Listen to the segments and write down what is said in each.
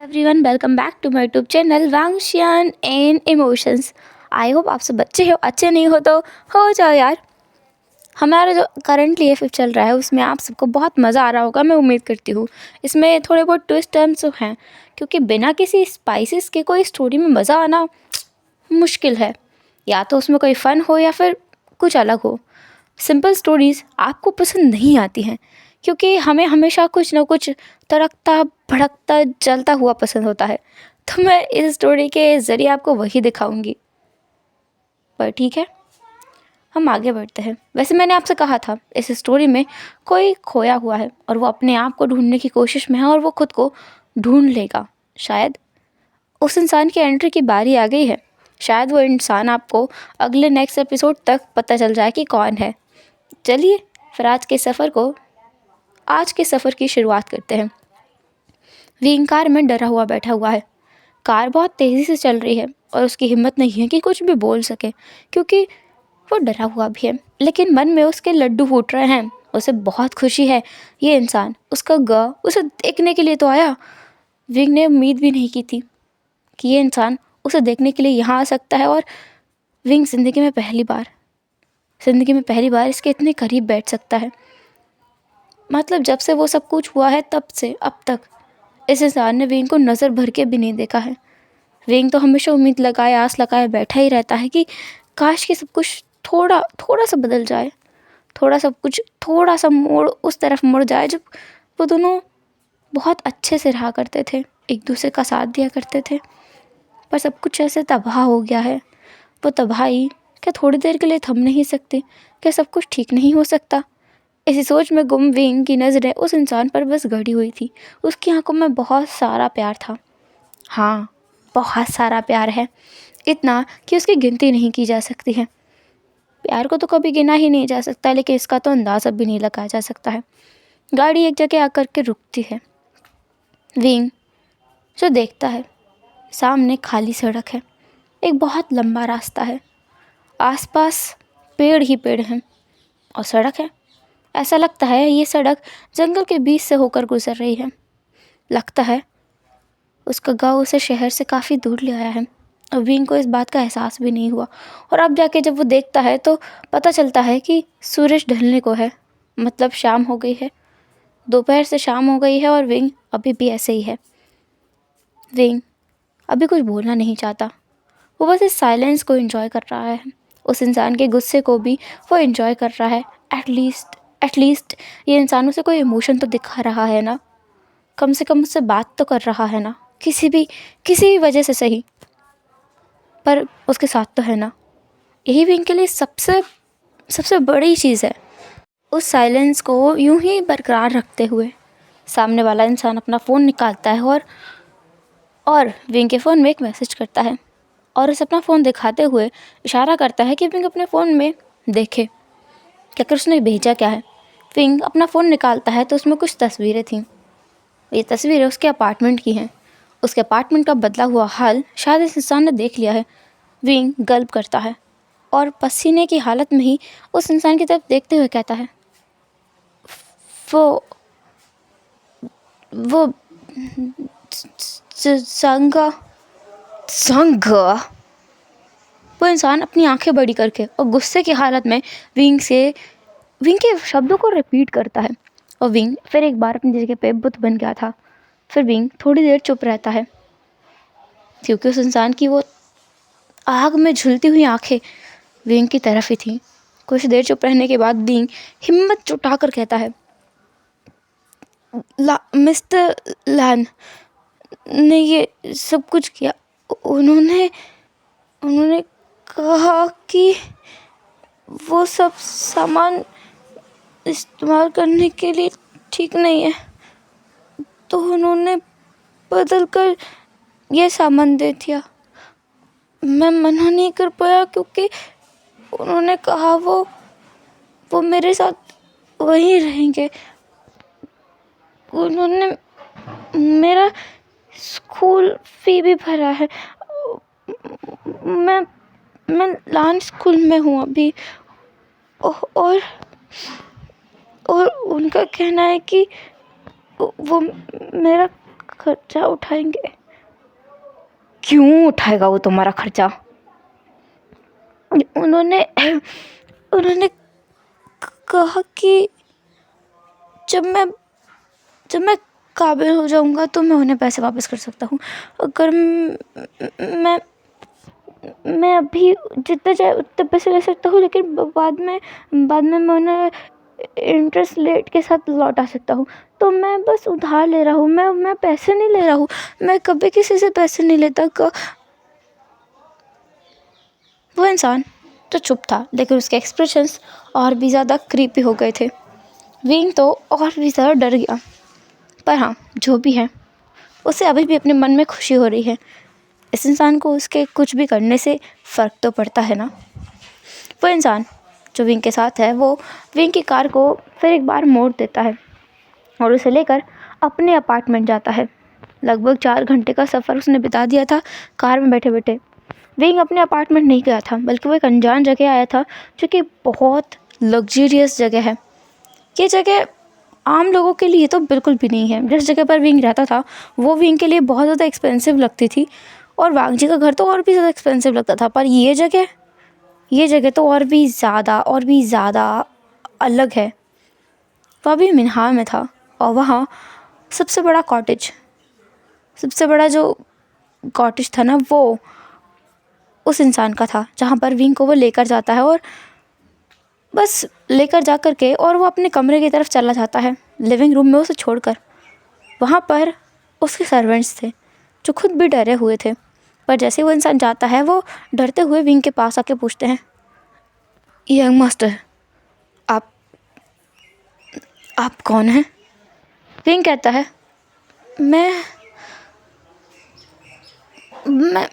Everyone, welcome back to my YouTube channel Wangshiyan and emotions. I hope आप सब अच्छे नहीं हो तो हो जाओ यार। हमारा जो करंटली ये फिल्म चल रहा है उसमें आप सबको बहुत मज़ा आ रहा होगा, मैं उम्मीद करती हूँ। इसमें थोड़े बहुत ट्विस्ट टर्न्स तो हैं, क्योंकि बिना किसी स्पाइसेस के कोई स्टोरी में मज़ा आना मुश्किल है। या तो उसमें कोई फ़न हो या फिर कुछ अलग हो। सिंपल स्टोरीज़ आपको पसंद नहीं आती हैं, क्योंकि हमें हमेशा कुछ ना कुछ तड़कता भड़कता जलता हुआ पसंद होता है। तो मैं इस स्टोरी के ज़रिए आपको वही दिखाऊंगी। पर ठीक है, हम आगे बढ़ते हैं। वैसे मैंने आपसे कहा था इस स्टोरी में कोई खोया हुआ है और वो अपने आप को ढूंढने की कोशिश में है और वो खुद को ढूंढ लेगा। शायद उस इंसान की एंट्री की बारी आ गई है। शायद वो इंसान आपको अगले नेक्स्ट एपिसोड तक पता चल जाए कि कौन है। चलिए फिर आज के सफ़र की शुरुआत करते हैं। विंग कार में डरा हुआ बैठा हुआ है। कार बहुत तेज़ी से चल रही है और उसकी हिम्मत नहीं है कि कुछ भी बोल सके, क्योंकि वो डरा हुआ भी है। लेकिन मन में उसके लड्डू फूट रहे हैं। उसे बहुत खुशी है। ये इंसान उसे देखने के लिए तो आया। विंग ने उम्मीद भी नहीं की थी कि ये इंसान उसे देखने के लिए यहाँ आ सकता है, और विंग ज़िंदगी में पहली बार इसके इतने करीब बैठ सकता है। मतलब जब से वो सब कुछ हुआ है तब से अब तक इस इंसान ने विंग को नज़र भर के भी नहीं देखा है। विंग तो हमेशा उम्मीद लगाए आस लगाए बैठा ही रहता है कि काश कि सब कुछ थोड़ा थोड़ा सा बदल जाए, थोड़ा सा मोड़ उस तरफ मुड़ जाए जब वो दोनों बहुत अच्छे से रहा करते थे, एक दूसरे का साथ दिया करते थे। पर सब कुछ ऐसे तबाह हो गया है। वो तबाही क्या थोड़ी देर के लिए थम नहीं सकती? क्या सब कुछ ठीक नहीं हो सकता? इसी सोच में गुम विंग की नज़रें उस इंसान पर बस गड़ी हुई थी। उसकी आंखों में बहुत सारा प्यार था। हाँ, बहुत सारा प्यार है, इतना कि उसकी गिनती नहीं की जा सकती है। प्यार को तो कभी गिना ही नहीं जा सकता, लेकिन इसका तो अंदाज़ा भी नहीं लगाया जा सकता है। गाड़ी एक जगह आकर के रुकती है। विंग जो देखता है, सामने खाली सड़क है। एक बहुत लंबा रास्ता है, आसपास पेड़ ही पेड़ हैं और सड़क है। ऐसा लगता है ये सड़क जंगल के बीच से होकर गुजर रही है। लगता है उसका गांव उसे शहर से काफ़ी दूर ले आया है और विंग को इस बात का एहसास भी नहीं हुआ। और अब जाके जब वो देखता है तो पता चलता है कि सूरज ढलने को है, मतलब शाम हो गई है। दोपहर से शाम हो गई है और विंग अभी भी ऐसे ही है। विंग अभी कुछ बोलना नहीं चाहता। वो बस इस साइलेंस को एंजॉय कर रहा है। उस इंसान के गुस्से को भी वो एंजॉय कर रहा है। एटलीस्ट ये इंसान उसे कोई इमोशन तो दिखा रहा है ना, कम से कम उससे बात तो कर रहा है ना, किसी भी वजह से सही, पर उसके साथ तो है ना। यही विंग के लिए सबसे बड़ी चीज़ है। उस साइलेंस को यूं ही बरकरार रखते हुए सामने वाला इंसान अपना फ़ोन निकालता है और विंग के फ़ोन में एक मैसेज करता है और उसे अपना फ़ोन दिखाते हुए इशारा करता है कि विंग अपने फ़ोन में देखे क्या कर उसने भेजा क्या है। विंग अपना फ़ोन निकालता है तो उसमें कुछ तस्वीरें थीं। ये तस्वीरें उसके अपार्टमेंट की हैं। उसके अपार्टमेंट का बदला हुआ हाल शायद इस इंसान ने देख लिया है। विंग गल्प करता है और पसीने की हालत में ही उस इंसान की तरफ देखते हुए कहता है, वो वो संग। वो इंसान अपनी आंखें बड़ी करके और गुस्से की हालत में विंग के शब्दों को रिपीट करता है। और विंग फिर एक बार अपनी जगह पे बुत बन गया था। फिर विंग थोड़ी देर चुप रहता है, क्योंकि उस इंसान की वो आग में झुलती हुई आंखें विंग की तरफ ही थीं। कुछ देर चुप रहने के बाद विंग हिम्मत जुटाकर कहता है, मिस्टर लैन ने ये सब कुछ किया। उन्होंने कहा कि वो सब सामान इस्तेमाल करने के लिए ठीक नहीं है, तो उन्होंने बदल कर ये सामान दे दिया। मैं मना नहीं कर पाया, क्योंकि उन्होंने कहा वो मेरे साथ वहीं रहेंगे। उन्होंने मेरा स्कूल फी भी भरा है। मैं लान स्कूल में हूँ अभी, और उनका कहना है कि वो मेरा खर्चा उठाएंगे। क्यों उठाएगा वो तुम्हारा खर्चा? उन्होंने उन्होंने कहा कि जब मैं काबिल हो जाऊंगा तो मैं उन्हें पैसे वापस कर सकता हूँ। अगर मैं अभी जितने चाहे उतने पैसे ले सकता हूँ, लेकिन बाद में मैं उन्हें इंटरेस्ट रेट के साथ लौटा सकता हूँ। तो मैं बस उधार ले रहा हूँ, मैं पैसे नहीं ले रहा हूँ, मैं कभी किसी से पैसे नहीं लेता। वो इंसान तो चुप था, लेकिन उसके एक्सप्रेशंस और भी ज़्यादा क्रीपी हो गए थे। विंग तो और भी ज़्यादा डर गया। पर हाँ, जो भी है, उसे अभी भी अपने मन में खुशी हो रही है। इस इंसान को उसके कुछ भी करने से फ़र्क तो पड़ता है ना। वो इंसान जो विंग के साथ है, वो विंग की कार को फिर एक बार मोड़ देता है और उसे लेकर अपने अपार्टमेंट जाता है। लगभग 4 घंटे का सफ़र उसने बिता दिया था कार में बैठे बैठे। विंग अपने अपार्टमेंट नहीं गया था, बल्कि वो एक अनजान जगह आया था, जो कि बहुत लग्जरियस जगह है। ये जगह आम लोगों के लिए तो बिल्कुल भी नहीं है। जिस जगह पर विंग रहता था, वो विंग के लिए बहुत ज़्यादा एक्सपेंसिव लगती थी, और वांग जी का घर तो और भी ज़्यादा एक्सपेंसिव लगता था। पर ये जगह तो और भी ज़्यादा अलग है। वह भी मिन्हार में था, और वहाँ सबसे बड़ा जो कॉटेज था ना, वो उस इंसान का था, जहाँ पर विंग को वो लेकर जाता है, और बस लेकर जा कर के और वो अपने कमरे की तरफ चला जाता है, लिविंग रूम में उसे छोड़कर। वहाँ पर उसके सर्वेंट्स थे, जो खुद भी डरे हुए थे। पर जैसे वो इंसान जाता है, वो डरते हुए विंग के पास आके पूछते हैं, यंग मास्टर, आप कौन हैं? विंग कहता है, मैं मैं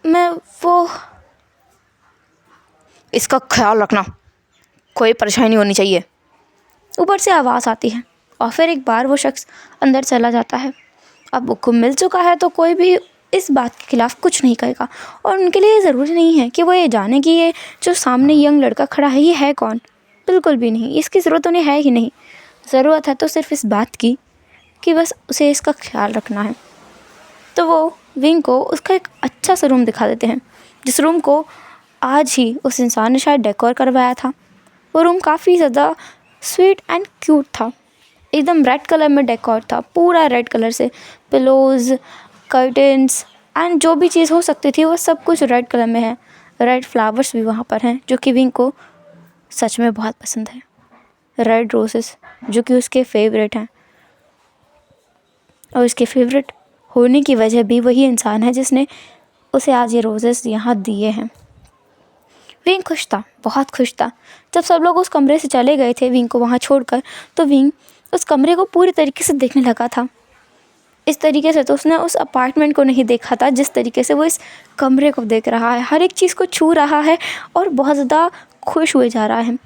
मैं वो इसका ख्याल रखना, कोई परेशानी नहीं होनी चाहिए। ऊपर से आवाज़ आती है, और फिर एक बार वो शख्स अंदर चला जाता है। अब बुक को मिल चुका है, तो कोई भी इस बात के खिलाफ कुछ नहीं कहेगा, और उनके लिए ज़रूरी नहीं है कि वो ये जाने कि ये जो सामने यंग लड़का खड़ा है, ये है कौन। बिल्कुल भी नहीं, इसकी ज़रूरत उन्हें है ही नहीं। ज़रूरत है तो सिर्फ इस बात की कि बस उसे इसका ख्याल रखना है। तो वो विंग को उसका एक अच्छा सा रूम दिखा देते हैं, जिस रूम को आज ही उस इंसान ने शायद डेकोर करवाया था। वो रूम काफ़ी ज़्यादा स्वीट एंड क्यूट था। एकदम रेड कलर में डेकोर था, पूरा रेड कलर से, पिलोज़, कर्टन्स एंड जो भी चीज़ हो सकती थी, वो सब कुछ रेड कलर में है। रेड फ्लावर्स भी वहाँ पर हैं, जो कि विंग को सच में बहुत पसंद है। रेड रोजेस, जो कि उसके फेवरेट हैं, और उसके फेवरेट होने की वजह भी वही इंसान है जिसने उसे आज ये रोजेस यहाँ दिए हैं। विंग खुश था, बहुत खुश था। जब सब लोग उस कमरे से चले गए थे विंग को वहाँ छोड़कर, तो विंग उस कमरे को पूरी तरीके से देखने लगा था। इस तरीके से तो उसने उस अपार्टमेंट को नहीं देखा था, जिस तरीके से वो इस कमरे को देख रहा है, हर एक चीज़ को छू रहा है, और बहुत ज़्यादा खुश हुए जा रहा है।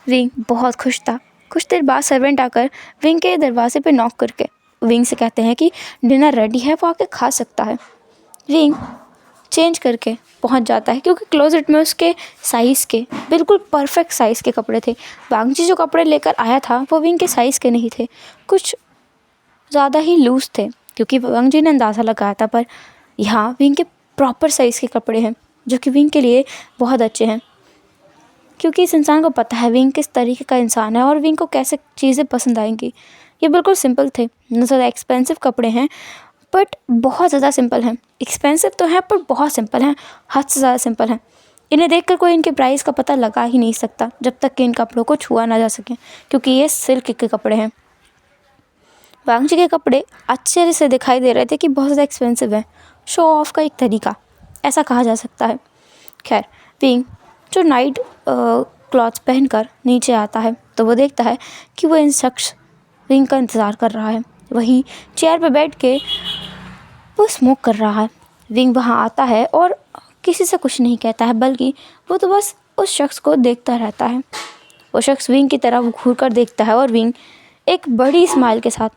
विंग बहुत खुश था। कुछ देर बाद सर्वेंट आकर विंग के दरवाजे पे नॉक करके विंग से कहते हैं कि डिनर रेडी है, वो आके खा सकता है। विंग चेंज करके पहुंच जाता है, क्योंकि क्लोजेट में उसके साइज़ के बिल्कुल परफेक्ट साइज़ के कपड़े थे। वांग जी जो कपड़े लेकर आया था, वो विंग के साइज़ के नहीं थे, कुछ ज़्यादा ही लूज़ थे, क्योंकि वांग जी ने अंदाज़ा लगाया था। पर यहाँ विंग के प्रॉपर साइज़ के कपड़े हैं, जो कि विंग के लिए बहुत अच्छे हैं, क्योंकि इस इंसान को पता है विंग किस तरीके का इंसान है और विंग को कैसे चीज़ें पसंद आएंगी। ये बिल्कुल सिंपल थे, न ज़्यादा एक्सपेंसिव कपड़े हैं, बट बहुत ज़्यादा सिंपल हैं। एक्सपेंसिव तो हैं, पर बहुत सिंपल हैं, हद से ज़्यादा सिंपल हैं। इन्हें देखकर कोई इनके प्राइस का पता लगा ही नहीं सकता, जब तक कि इन कपड़ों को छुआ ना जा सके, क्योंकि ये सिल्क के कपड़े हैं। वांग जी के कपड़े अच्छे से दिखाई दे रहे थे कि बहुत ज़्यादा एक्सपेंसिव है, शो ऑफ का एक तरीका, ऐसा कहा जा सकता है। खैर, विंग जो नाइट क्लॉथ्स पहनकर नीचे आता है, तो वो देखता है कि वो इन शख्स विंग का इंतज़ार कर रहा है। वहीं चेयर पे बैठ के वो स्मोक कर रहा है। विंग वहाँ आता है और किसी से कुछ नहीं कहता है, बल्कि वो तो बस उस शख्स को देखता रहता है। वो शख्स विंग की तरफ घूर कर देखता है, और विंग एक बड़ी स्माइल के साथ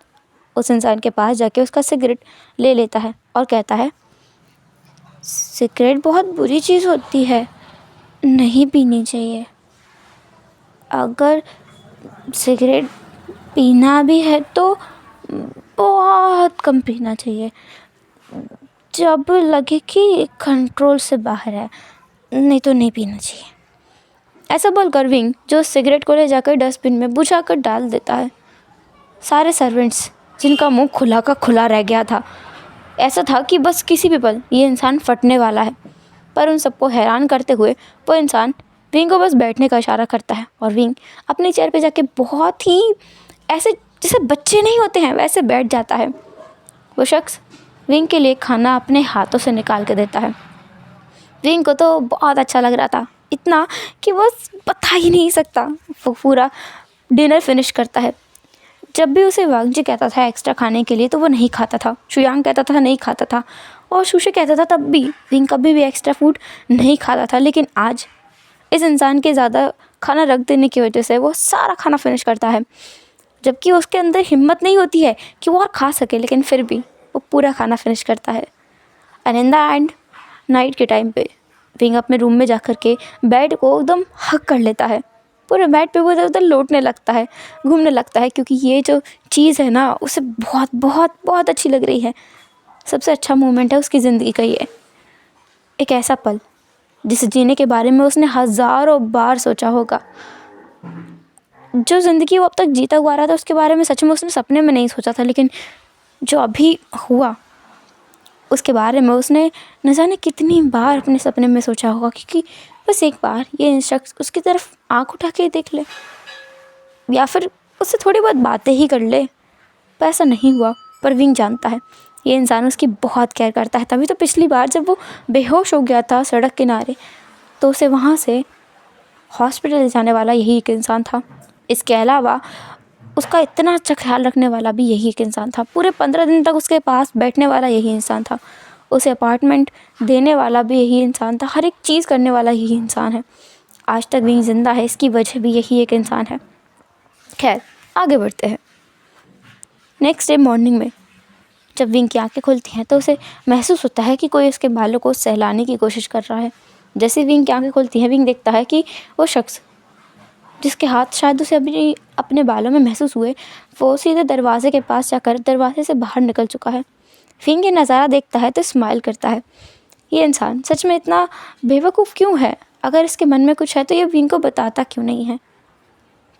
उस इंसान के पास जाके उसका सिगरेट ले लेता है और कहता है, सिगरेट बहुत बुरी चीज़ होती है, नहीं पीनी चाहिए। अगर सिगरेट पीना भी है तो बहुत कम पीना चाहिए। जब लगे कि कंट्रोल से बाहर है, नहीं तो नहीं पीना चाहिए। ऐसा बोलकर विंग जो सिगरेट को ले जाकर डस्टबिन में बुझाकर डाल देता है। सारे सर्वेंट्स जिनका मुंह खुला का खुला रह गया था, ऐसा था कि बस किसी भी पल ये इंसान फटने वाला है। पर उन सबको हैरान करते हुए वो इंसान विंग को बस बैठने का इशारा करता है और विंग अपनी चेयर पे जाके बहुत ही ऐसे जैसे बच्चे नहीं होते हैं वैसे बैठ जाता है। वो शख्स विंग के लिए खाना अपने हाथों से निकाल के देता है। विंग को तो बहुत अच्छा लग रहा था, इतना कि वो बता ही नहीं सकता। वो पूरा डिनर फिनिश करता है। जब भी उसे वांगजी कहता था एक्स्ट्रा खाने के लिए तो वो नहीं खाता था, शुयांग कहता था नहीं खाता था, और शुशे कहता था तब भी विंग कभी भी एक्स्ट्रा फूड नहीं खाता था। लेकिन आज इस इंसान के ज़्यादा खाना रख देने की वजह से वो सारा खाना फिनिश करता है, जबकि उसके अंदर हिम्मत नहीं होती है कि वो और खा सके, लेकिन फिर भी वो पूरा खाना फिनिश करता है। And in the end night के टाइम पे विंग अपने रूम में जाकर के बेड को एकदम हग कर लेता है। पूरे बेड पे वो इधर उधर लौटने लगता है, घूमने लगता है, क्योंकि ये जो चीज़ है ना उसे बहुत बहुत बहुत अच्छी लग रही है। सबसे अच्छा मोमेंट है उसकी ज़िंदगी का ये, एक ऐसा पल जिसे जीने के बारे में उसने हज़ारों बार सोचा होगा। जो ज़िंदगी वो अब तक जीता हुआ रहा था उसके बारे में सच में उसने सपने में नहीं सोचा था, लेकिन जो अभी हुआ उसके बारे में उसने न जाने कितनी बार अपने सपने में सोचा होगा, क्योंकि बस एक बार ये शख्स उसकी तरफ आँख उठा के देख ले या फिर उससे थोड़ी बहुत बातें ही कर ले। पर ऐसा नहीं हुआ। पर विंग जानता है ये इंसान उसकी बहुत केयर करता है। तभी तो पिछली बार जब वो बेहोश हो गया था सड़क किनारे, तो उसे वहाँ से हॉस्पिटल ले जाने वाला यही एक इंसान था। इसके अलावा उसका इतना अच्छा ख्याल रखने वाला भी यही एक इंसान था। पूरे 15 दिन तक उसके पास बैठने वाला यही इंसान था। उसे अपार्टमेंट देने वाला भी यही इंसान था। हर एक चीज़ करने वाला यही इंसान है। आज तक विंग जिंदा है, इसकी वजह भी यही एक इंसान है। खैर, आगे बढ़ते हैं। नेक्स्ट डे मॉर्निंग में जब विंग की आंखें खुलती हैं तो उसे महसूस होता है कि कोई उसके बालों को सहलाने की कोशिश कर रहा है। जैसे विंग की आंखें खुलती हैं, विंग देखता है कि वो शख्स जिसके हाथ शायद उसे अभी अपने बालों में महसूस हुए, वो सीधे दरवाजे के पास जाकर दरवाजे से बाहर निकल चुका है। विंग ये नज़ारा देखता है तो स्माइल करता है। ये इंसान सच में इतना बेवकूफ़ क्यों है? अगर इसके मन में कुछ है तो ये विंग को बताता क्यों नहीं है?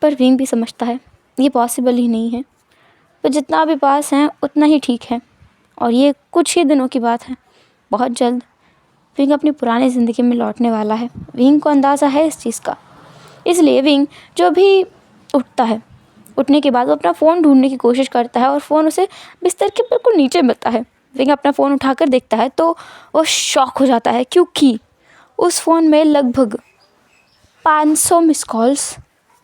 पर विंग भी समझता है ये पॉसिबल ही नहीं है। तो जितना भी पास हैं उतना ही ठीक है, और ये कुछ ही दिनों की बात है। बहुत जल्द विंग अपनी पुरानी ज़िंदगी में लौटने वाला है। विंग को अंदाज़ा है इस चीज़ का, इसलिए विंग जो भी उठता है, उठने के बाद वो अपना फ़ोन ढूंढने की कोशिश करता है और फ़ोन उसे बिस्तर के बिल्कुल नीचे मिलता है। विंग अपना फ़ोन उठाकर देखता है तो वो शॉक हो जाता है, क्योंकि उस फ़ोन में लगभग 500 मिस कॉल्स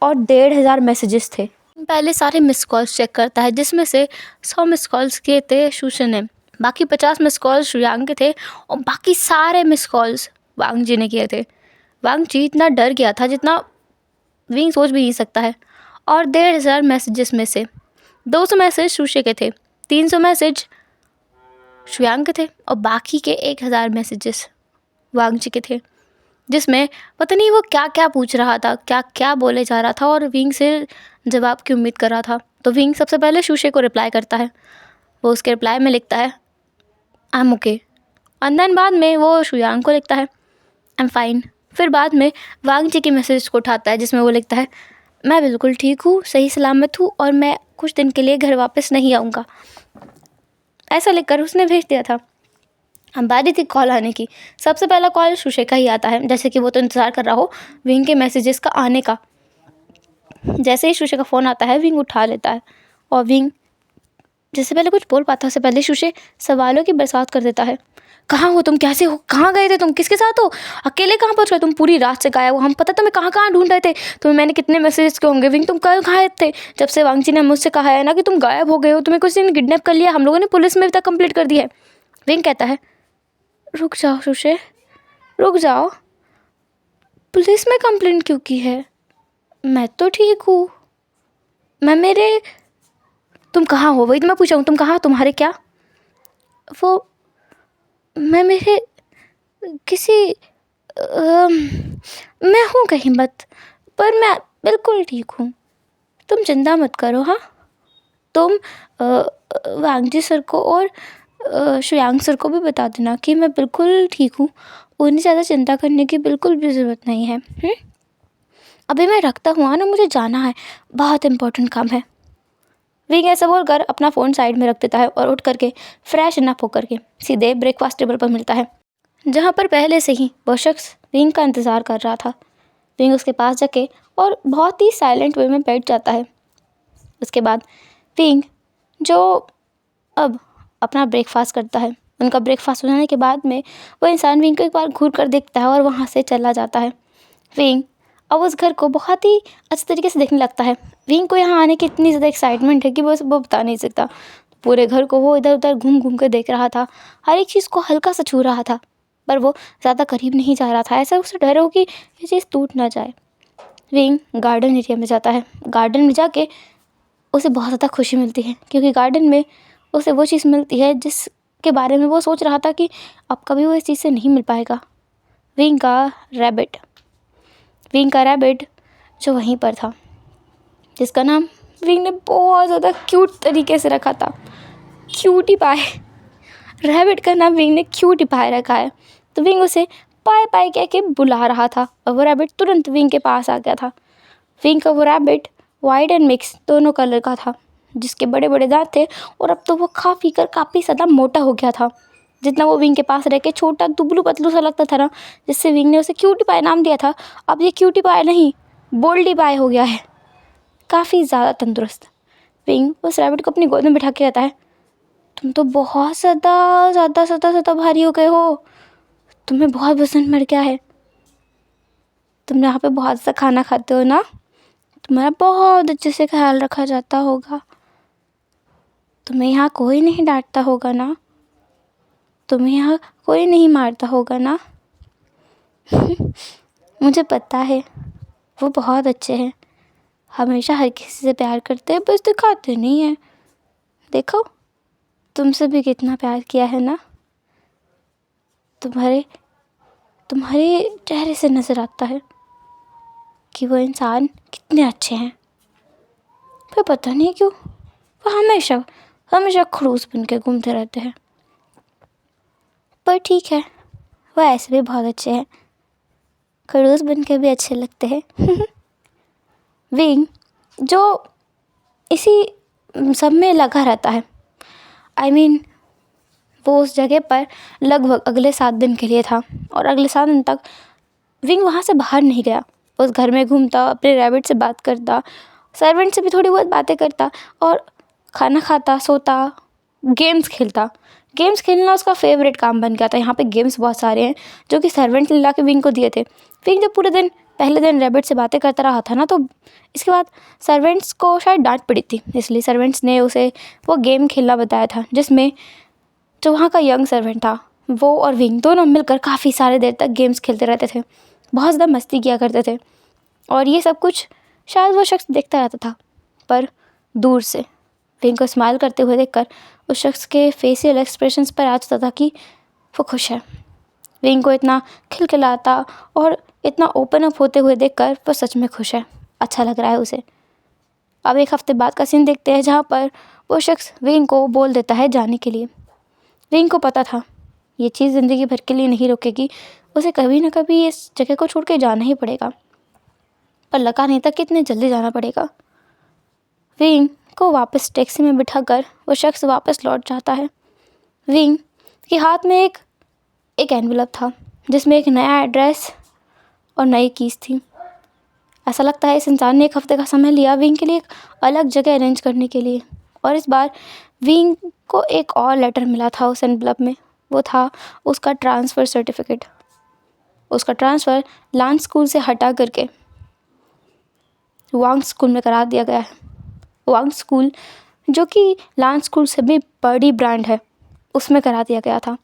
और 1500 मैसेजेस थे। पहले सारे मिस कॉल्स चेक करता है, जिसमें से 100 मिस कॉल्स किए थे शुशे ने, बाकी 50 मिस कॉल्स शुयांग के थे, और बाकी सारे मिस कॉल्स वांग जी ने किए थे। वांग जी इतना डर गया था जितना विंग सोच भी नहीं सकता है। और 1500 मैसेजेस में से 200 मैसेज शुशे के थे, 300 मैसेज शुयांग के थे, और बाकी के 1000 मैसेजेस वांग जी के थे, जिसमें पता नहीं वो क्या क्या पूछ रहा था, क्या क्या बोले जा रहा था, और विंग से जवाब की उम्मीद कर रहा था। तो विंग सबसे पहले शुशे को रिप्लाई करता है। वो उसके रिप्लाई में लिखता है I am okay, and then बाद में वो शुयांग को लिखता है आई एम फाइन। फिर बाद में वांग जी के मैसेज को उठाता है, जिसमें वो लिखता है मैं बिल्कुल ठीक हूँ, सही सलामत हूँ, और मैं कुछ दिन के लिए घर वापस नहीं आऊँगा। ऐसा लिखकर उसने भेज दिया था। अब बारी थी कॉल आने की। सबसे पहला कॉल शुशे का ही आता है, जैसे कि वो तो इंतज़ार कर रहा हो विंग के मैसेजेस का आने का। जैसे ही शुशे का फ़ोन आता है विंग उठा लेता है, और विंग जिससे पहले कुछ बोल पाता उससे पहले शुशे सवालों की बरसात कर देता है। कहाँ हो तुम, कैसे हो, कहाँ गए थे तुम, किसके साथ हो, अकेले कहाँ पहुँच गए तुम, पूरी रात से गायब हो, हम पता तुम्हें कहाँ कहाँ ढूंढ रहे थे, तुम्हें मैंने कितने मैसेज किए होंगे, विंग तुम कल गायब थे, जब से वांग जी ने मुझसे कहा है ना कि तुम गायब हो गए हो, तुम्हें कुछ दिन किडनैप कर लिया, हम लोगों ने पुलिस में भी तक कंप्लीट कर दी है। विंग कहता है रुक जाओ शुशे, रुक जाओ, पुलिस में कंप्लेंट क्यों की है, मैं तो ठीक हूँ, मैं मेरे, तुम कहाँ हो, वही तो मैं पूछा हूँ, तुम कहाँ, तुम्हारे क्या, वो मैं मेरे किसी मैं हूँ कहीं मत, पर मैं बिल्कुल ठीक हूँ, तुम चिंता मत करो। हाँ, तुम वांगजी सर को और श्रेयांक सर को भी बता देना कि मैं बिल्कुल ठीक हूँ, उन्हें ज़्यादा चिंता करने की बिल्कुल भी ज़रूरत नहीं है। अभी मैं रखता हूँ ना, मुझे जाना है, बहुत इम्पोर्टेंट काम है। विंग ऐसा बोलकर अपना फ़ोन साइड में रख देता है और उठ करके फ्रेश अप होकर के सीधे ब्रेकफास्ट टेबल पर मिलता है, जहाँ पर पहले से ही वो शख्स विंग का इंतज़ार कर रहा था। विंग उसके पास जाके और बहुत ही साइलेंट वे में बैठ जाता है। उसके बाद विंग जो अब अपना ब्रेकफास्ट करता है, उनका ब्रेकफास्ट हो जाने के बाद में वो इंसान विंग को एक बार घूर कर देखता है और वहाँ से चला जाता है। विंग अब उस घर को बहुत ही अच्छे तरीके से देखने लगता है। विंग को यहाँ आने की इतनी ज़्यादा एक्साइटमेंट है कि वो बता नहीं सकता। पूरे घर को वो इधर उधर घूम घूम कर देख रहा था, हर एक चीज़ को हल्का सा छू रहा था, पर वो ज़्यादा करीब नहीं जा रहा था, ऐसा उसे डर हो कि ये चीज़ टूट ना जाए। विंग गार्डन एरिया में जाता है। गार्डन में जाके उसे बहुत ज़्यादा खुशी मिलती है, क्योंकि गार्डन में उसे वो चीज़ मिलती है जिसके बारे में वो सोच रहा था कि अब कभी वो इस चीज़ से नहीं मिल पाएगा। विंग का रैबिट जो वहीं पर था, जिसका नाम विंग ने बहुत ज़्यादा क्यूट तरीके से रखा था, क्यूटी पाए। रैबिट का नाम विंग ने क्यूटी पाए रखा है, तो विंग उसे पाए पाए कह के बुला रहा था और वो रैबिट तुरंत विंग के पास आ गया था। विंग का वो रैबिट वाइट एंड मिक्स दोनों कलर का था, जिसके बड़े बड़े दांत थे और अब तो वो काफ़ी ज़्यादा मोटा हो गया था। जितना वो विंग के पास रह के छोटा दुबलू पतलू सा लगता था ना, जिससे विंग ने उसे क्यूटी पाए नाम दिया था, अब ये क्यूटी पाए नहीं बोल्डी पाए हो गया है, काफ़ी ज़्यादा तंदुरुस्त। विंग उस रैबिट को अपनी गोद में बिठा के कहता है, तुम तो बहुत ज़्यादा भारी हो गए हो, तुम्हें बहुत वजन बढ़ गया है, तुम यहाँ पे बहुत सा खाना खाते हो ना, तुम्हारा बहुत अच्छे से ख्याल रखा जाता होगा, तुम्हें यहाँ कोई नहीं डांटता होगा ना, तुम्हें यहाँ कोई नहीं मारता होगा ना। मुझे पता है, वो बहुत अच्छे हैं, हमेशा हर किसी से प्यार करते हैं, बस दिखाते नहीं हैं। देखो तुमसे भी कितना प्यार किया है ना, तुम्हारे चेहरे से नज़र आता है कि वो इंसान कितने अच्छे हैं, पर पता नहीं क्यों वो हमेशा खड़ूस बन के घूमते रहते हैं। पर ठीक है, वो ऐसे भी बहुत अच्छे हैं, खड़ूस बन के भी अच्छे लगते हैं। विंग जो इसी सब में लगा रहता है, वो उस जगह पर लगभग अगले 7 दिन के लिए था, और अगले 7 दिन तक विंग वहाँ से बाहर नहीं गया। उस घर में घूमता, अपने रैबिट से बात करता, सर्वेंट से भी थोड़ी बहुत बातें करता, और खाना खाता, सोता, गेम्स खेलता। गेम्स खेलना उसका फेवरेट काम बन गया था। यहाँ पे गेम्स बहुत सारे हैं जो कि सर्वेंट ने ला के विंग को दिए थे। विंग जब पूरे दिन पहले दिन रैबिट से बातें करता रहा था ना, तो इसके बाद सर्वेंट्स को शायद डांट पड़ी थी, इसलिए सर्वेंट्स ने उसे वो गेम खेलना बताया था, जिसमें जो वहाँ का यंग सर्वेंट था, वो और विंग दोनों मिलकर काफ़ी सारे देर तक गेम्स खेलते रहते थे, बहुत ज़्यादा मस्ती किया करते थे। और ये सब कुछ शायद वो शख्स देखता रहता था, पर दूर से विंग को स्माइल करते हुए देखकर उस शख्स के फेशियल एक्सप्रेशंस पर आ जाता था कि वो खुश है। विंग को इतना खिलखिलाता और इतना ओपन अप होते हुए देखकर वो सच में खुश है, अच्छा लग रहा है उसे। अब एक हफ्ते बाद का सीन देखते हैं, जहाँ पर वो शख्स विंग को बोल देता है जाने के लिए। विंग को पता था ये चीज़ ज़िंदगी भर के लिए नहीं रुकेगी, उसे कभी ना कभी इस जगह को छोड़ के जाना ही पड़ेगा, पर लगा नहीं था कितने जल्दी जाना पड़ेगा। विंग को वापस टैक्सी में बिठाकर वो शख्स वापस लौट जाता है। विंग के हाथ में एक एनवेलप था, जिसमें एक नया एड्रेस और नई कीज़ थी। ऐसा लगता है इस इंसान ने 1 हफ्ते का समय लिया विंग के लिए एक अलग जगह अरेंज करने के लिए, और इस बार विंग को एक और लेटर मिला था उस एनवेलप में। वो था उसका ट्रांसफ़र सर्टिफिकेट। उसका ट्रांसफ़र लांस स्कूल से हटा करके वांग स्कूल में करा दिया गया है। वांग स्कूल जो कि लांस स्कूल से भी बड़ी ब्रांड है, उसमें करा दिया गया था।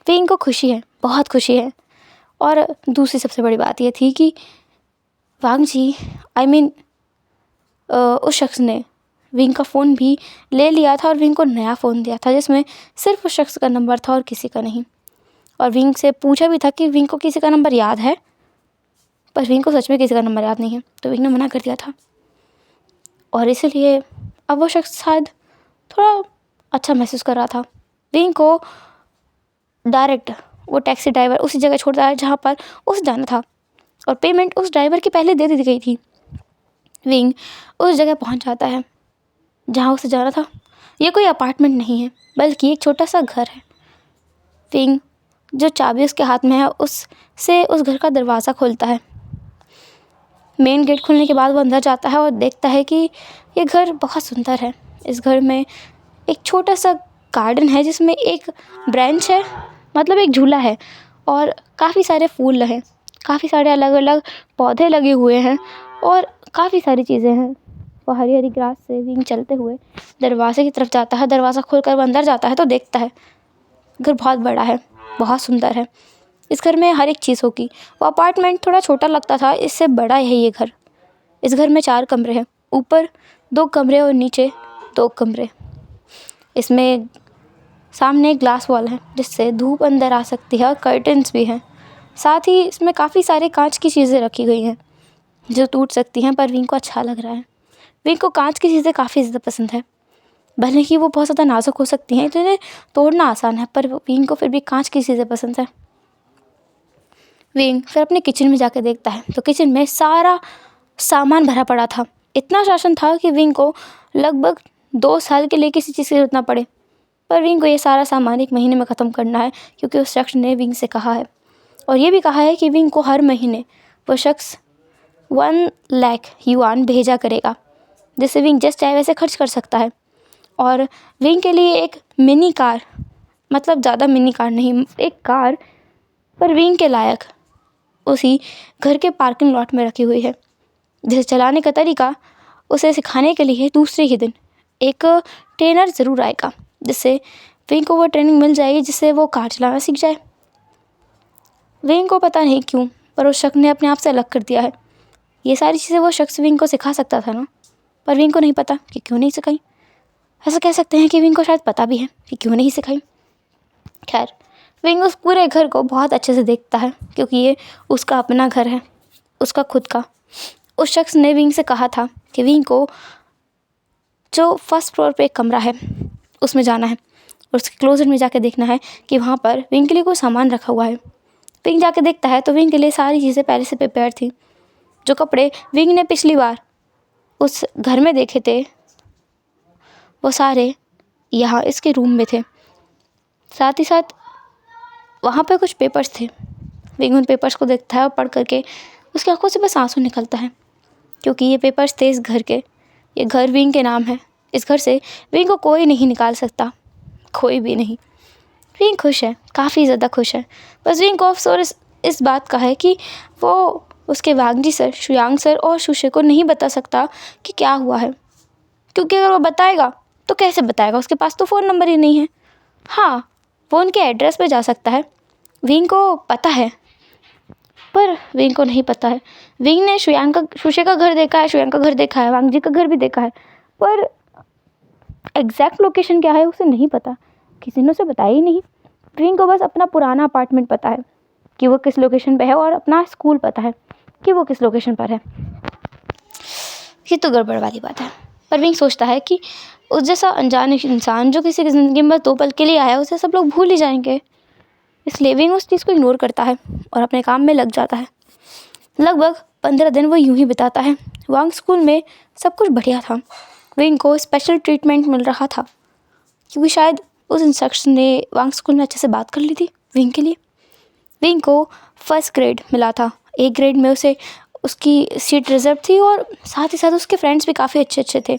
विंग को खुशी है, बहुत खुशी है। और दूसरी सबसे बड़ी बात ये थी कि वांग जी उस शख्स ने विंग का फ़ोन भी ले लिया था और विंग को नया फ़ोन दिया था, जिसमें सिर्फ उस शख्स का नंबर था और किसी का नहीं। और विंग से पूछा भी था कि विंग को किसी का नंबर याद है, पर विंग को सच में किसी का नंबर याद नहीं है, तो विंग ने मना कर दिया था। और इसलिए अब वो शख्स शायद थोड़ा अच्छा महसूस कर रहा था विंग को डायरेक्ट वो टैक्सी ड्राइवर उसी जगह छोड़ता है जहाँ पर उसे जाना था, और पेमेंट उस ड्राइवर की पहले दे दी गई थी। विंग उस जगह पहुँच जाता है जहाँ उसे जाना था। ये कोई अपार्टमेंट नहीं है बल्कि एक छोटा सा घर है। विंग जो चाबी उसके हाथ में है उससे उस घर का दरवाज़ा खोलता है। मेन गेट खुलने के बाद वो अंदर जाता है और देखता है कि ये घर बहुत सुंदर है। इस घर में एक छोटा सा गार्डन है जिसमें एक ब्रांच है, मतलब एक झूला है, और काफ़ी सारे फूल हैं, काफ़ी सारे अलग अलग पौधे लगे हुए हैं और काफ़ी सारी चीज़ें हैं। वो हरी हरी ग्रास से विंग चलते हुए दरवाजे की तरफ जाता है। दरवाज़ा खोलकर वो अंदर जाता है तो देखता है घर बहुत बड़ा है, बहुत सुंदर है। इस घर में हर एक चीज़ होगी। वो अपार्टमेंट थोड़ा छोटा लगता था, इससे बड़ा है ये घर। इस घर में 4 कमरे हैं, ऊपर 2 कमरे और नीचे 2 कमरे। इसमें सामने एक ग्लास वॉल है जिससे धूप अंदर आ सकती है और कर्टन्स भी हैं। साथ ही इसमें काफ़ी सारे कांच की चीज़ें रखी गई हैं जो टूट सकती हैं, पर विंग को अच्छा लग रहा है। विंग को कांच की चीज़ें काफ़ी ज़्यादा पसंद है। भले ही वो बहुत ज़्यादा नाजुक हो सकती हैं तो इन्हें तोड़ना आसान है, पर विंग को फिर भी कांच की चीज़ें पसंद है। विंग फिर अपने किचन में जाकर देखता है तो किचन में सारा सामान भरा पड़ा था। इतना शासन था कि विंग को लगभग 2 साल के लिए किसी चीज़ की जरूरत ना पड़े, पर विंग को ये सारा सामान 1 महीने में ख़त्म करना है क्योंकि उस शख्स ने विंग से कहा है, और ये भी कहा है कि विंग को हर महीने वो शख्स 1 लाख युआन भेजा करेगा, जिससे विंग जैसे चाहे वैसे खर्च कर सकता है। और विंग के लिए एक मिनी कार, मतलब ज़्यादा मिनी कार नहीं, एक कार पर विंग के लायक उसी घर के पार्किंग लॉट में रखी हुई है, जिसे चलाने का तरीका उसे सिखाने के लिए दूसरे ही दिन एक ट्रेनर ज़रूर आएगा, जिससे विंग को वो ट्रेनिंग मिल जाएगी जिससे वो कार चलाना सीख जाए। विंग को पता नहीं क्यों पर उस शख्स ने अपने आप से अलग कर दिया है। ये सारी चीज़ें वो शख्स विंग को सिखा सकता था ना, पर विंग को नहीं पता कि क्यों नहीं सिखाई। ऐसा कह सकते हैं कि विंग को शायद पता भी है कि क्यों नहीं सिखाई। खैर, विंग उस पूरे घर को बहुत अच्छे से देखता है क्योंकि ये उसका अपना घर है, उसका खुद का। उस शख्स ने विंग से कहा था कि विंग को जो फर्स्ट फ्लोर पे एक कमरा है उसमें जाना है और उसके क्लोजेट में जाके देखना है कि वहाँ पर विंग के लिए कोई सामान रखा हुआ है। विंग जाके देखता है तो विंग के लिए सारी चीज़ें पहले से प्रिपेयर थी। जो कपड़े विंग ने पिछली बार उस घर में देखे थे वो सारे यहाँ इसके रूम में थे। साथ ही साथ वहाँ पे कुछ पेपर्स थे। विंग उन पेपर्स को देखता है और पढ़ करके उसकी आंखों से बस आंसू निकलता है क्योंकि ये पेपर्स थे इस घर के। ये घर विंग के नाम है। इस घर से विंग को कोई नहीं निकाल सकता, कोई भी नहीं। विंग खुश है, काफ़ी ज़्यादा खुश है। बस विंग को अफसोस इस बात का है कि वो उसके वांगजी सर, शुयांग सर और शुशे को नहीं बता सकता कि क्या हुआ है, क्योंकि अगर वो बताएगा तो कैसे बताएगा, उसके पास तो फ़ोन नंबर ही नहीं है। हाँ, वो उनके एड्रेस पे जा सकता है। विंग को पता है पर विंग को नहीं पता है। विंग ने शुशे का घर देखा है, शुयांग का घर देखा है, वांगजी का घर भी देखा है, पर एग्जैक्ट लोकेशन क्या है उसे नहीं पता, किसी ने उसे बताया ही नहीं। विंग को बस अपना पुराना अपार्टमेंट पता है कि वो किस लोकेशन पे है और अपना स्कूल पता है कि वो किस लोकेशन पर है। ये तो गड़बड़ वाली बात है। पर विंग सोचता है कि उस जैसा अनजान इंसान जो किसी की ज़िंदगी में 2 पल के लिए आया उसे सब लोग भूल ही जाएंगे, इसलिए विंग उस चीज़ को इग्नोर करता है और अपने काम में लग जाता है। लगभग 15 दिन वो यूं ही बिताता है। वांग स्कूल में सब कुछ बढ़िया था। विंग को स्पेशल ट्रीटमेंट मिल रहा था क्योंकि शायद उस शख्स ने वांग स्कूल में अच्छे से बात कर ली थी विंग के लिए। विंग को फर्स्ट ग्रेड मिला था। A ग्रेड में उसे उसकी सीट रिजर्व थी और साथ ही साथ उसके फ्रेंड्स भी काफ़ी अच्छे अच्छे थे।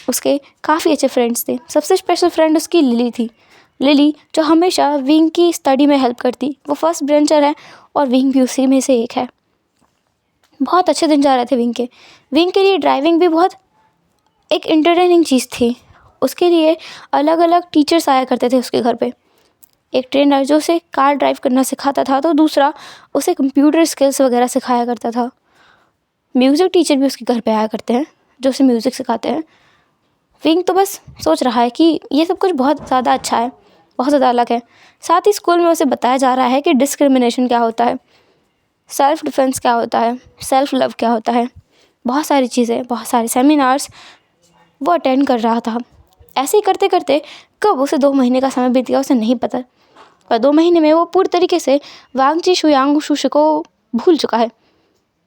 उसके काफ़ी अच्छे फ्रेंड्स थे। सबसे स्पेशल फ्रेंड उसकी लिली थी। लिली जो हमेशा विंग की स्टडी में हेल्प करती। वो फर्स्ट बेंचर है और विंग भी उसी में से एक है। बहुत अच्छे दिन जा रहे थे विंग के। विंग के लिए ड्राइविंग भी बहुत एक एंटरटेनिंग चीज़ थी। उसके लिए अलग अलग टीचर्स आया करते थे उसके घर पे। एक ट्रेनर जो उसे कार ड्राइव करना सिखाता था तो दूसरा उसे कंप्यूटर स्किल्स वगैरह सिखाया करता था। म्यूज़िक टीचर भी उसके घर पे आया करते हैं जो उसे म्यूज़िक सिखाते हैं। विंग तो बस सोच रहा है कि ये सब कुछ बहुत ज़्यादा अच्छा है, बहुत ज़्यादा अलग है। साथ ही स्कूल में उसे बताया जा रहा है कि डिस्क्रिमिनेशन क्या होता है, सेल्फ़ डिफेंस क्या होता है, सेल्फ़ लव क्या होता है। बहुत सारी चीज़ें, बहुत सारे सेमिनार्स वो अटेंड कर रहा था। ऐसे ही करते करते कब उसे 2 महीने का समय बीत गया उसे नहीं पता, पर 2 महीने में वो पूरी तरीके से वांग जी शुयांग शुशु को भूल चुका है।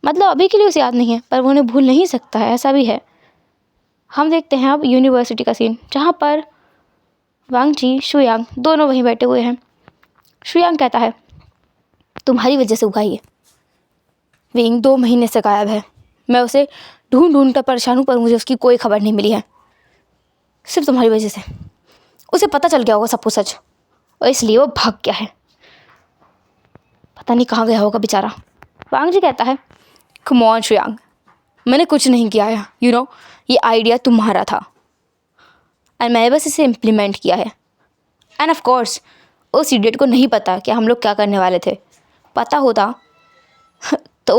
मतलब अभी के लिए उसे याद नहीं है, पर वो उन्हें भूल नहीं सकता है, ऐसा भी है। हम देखते हैं अब यूनिवर्सिटी का सीन, जहाँ पर वांग जी शुयांग दोनों वहीं बैठे हुए हैं। शुयांग कहता है, तुम्हारी वजह से हुआ ये। विंग 2 महीने से गायब है, मैं उसे ढूंढ ढूंढ कर परेशान हूँ, पर मुझे उसकी कोई खबर नहीं मिली है। सिर्फ तुम्हारी वजह से उसे पता चल गया होगा सब कुछ सच, और इसलिए वो भाग गया है। पता नहीं कहाँ गया होगा बेचारा। वांग जी कहता है, कम ऑन शुयांग, मैंने कुछ नहीं किया है, ये आइडिया तुम्हारा था और मैंने बस इसे इम्प्लीमेंट किया है। एंड ऑफ कोर्स उस इडियट को नहीं पता कि हम लोग क्या करने वाले थे। पता होता तो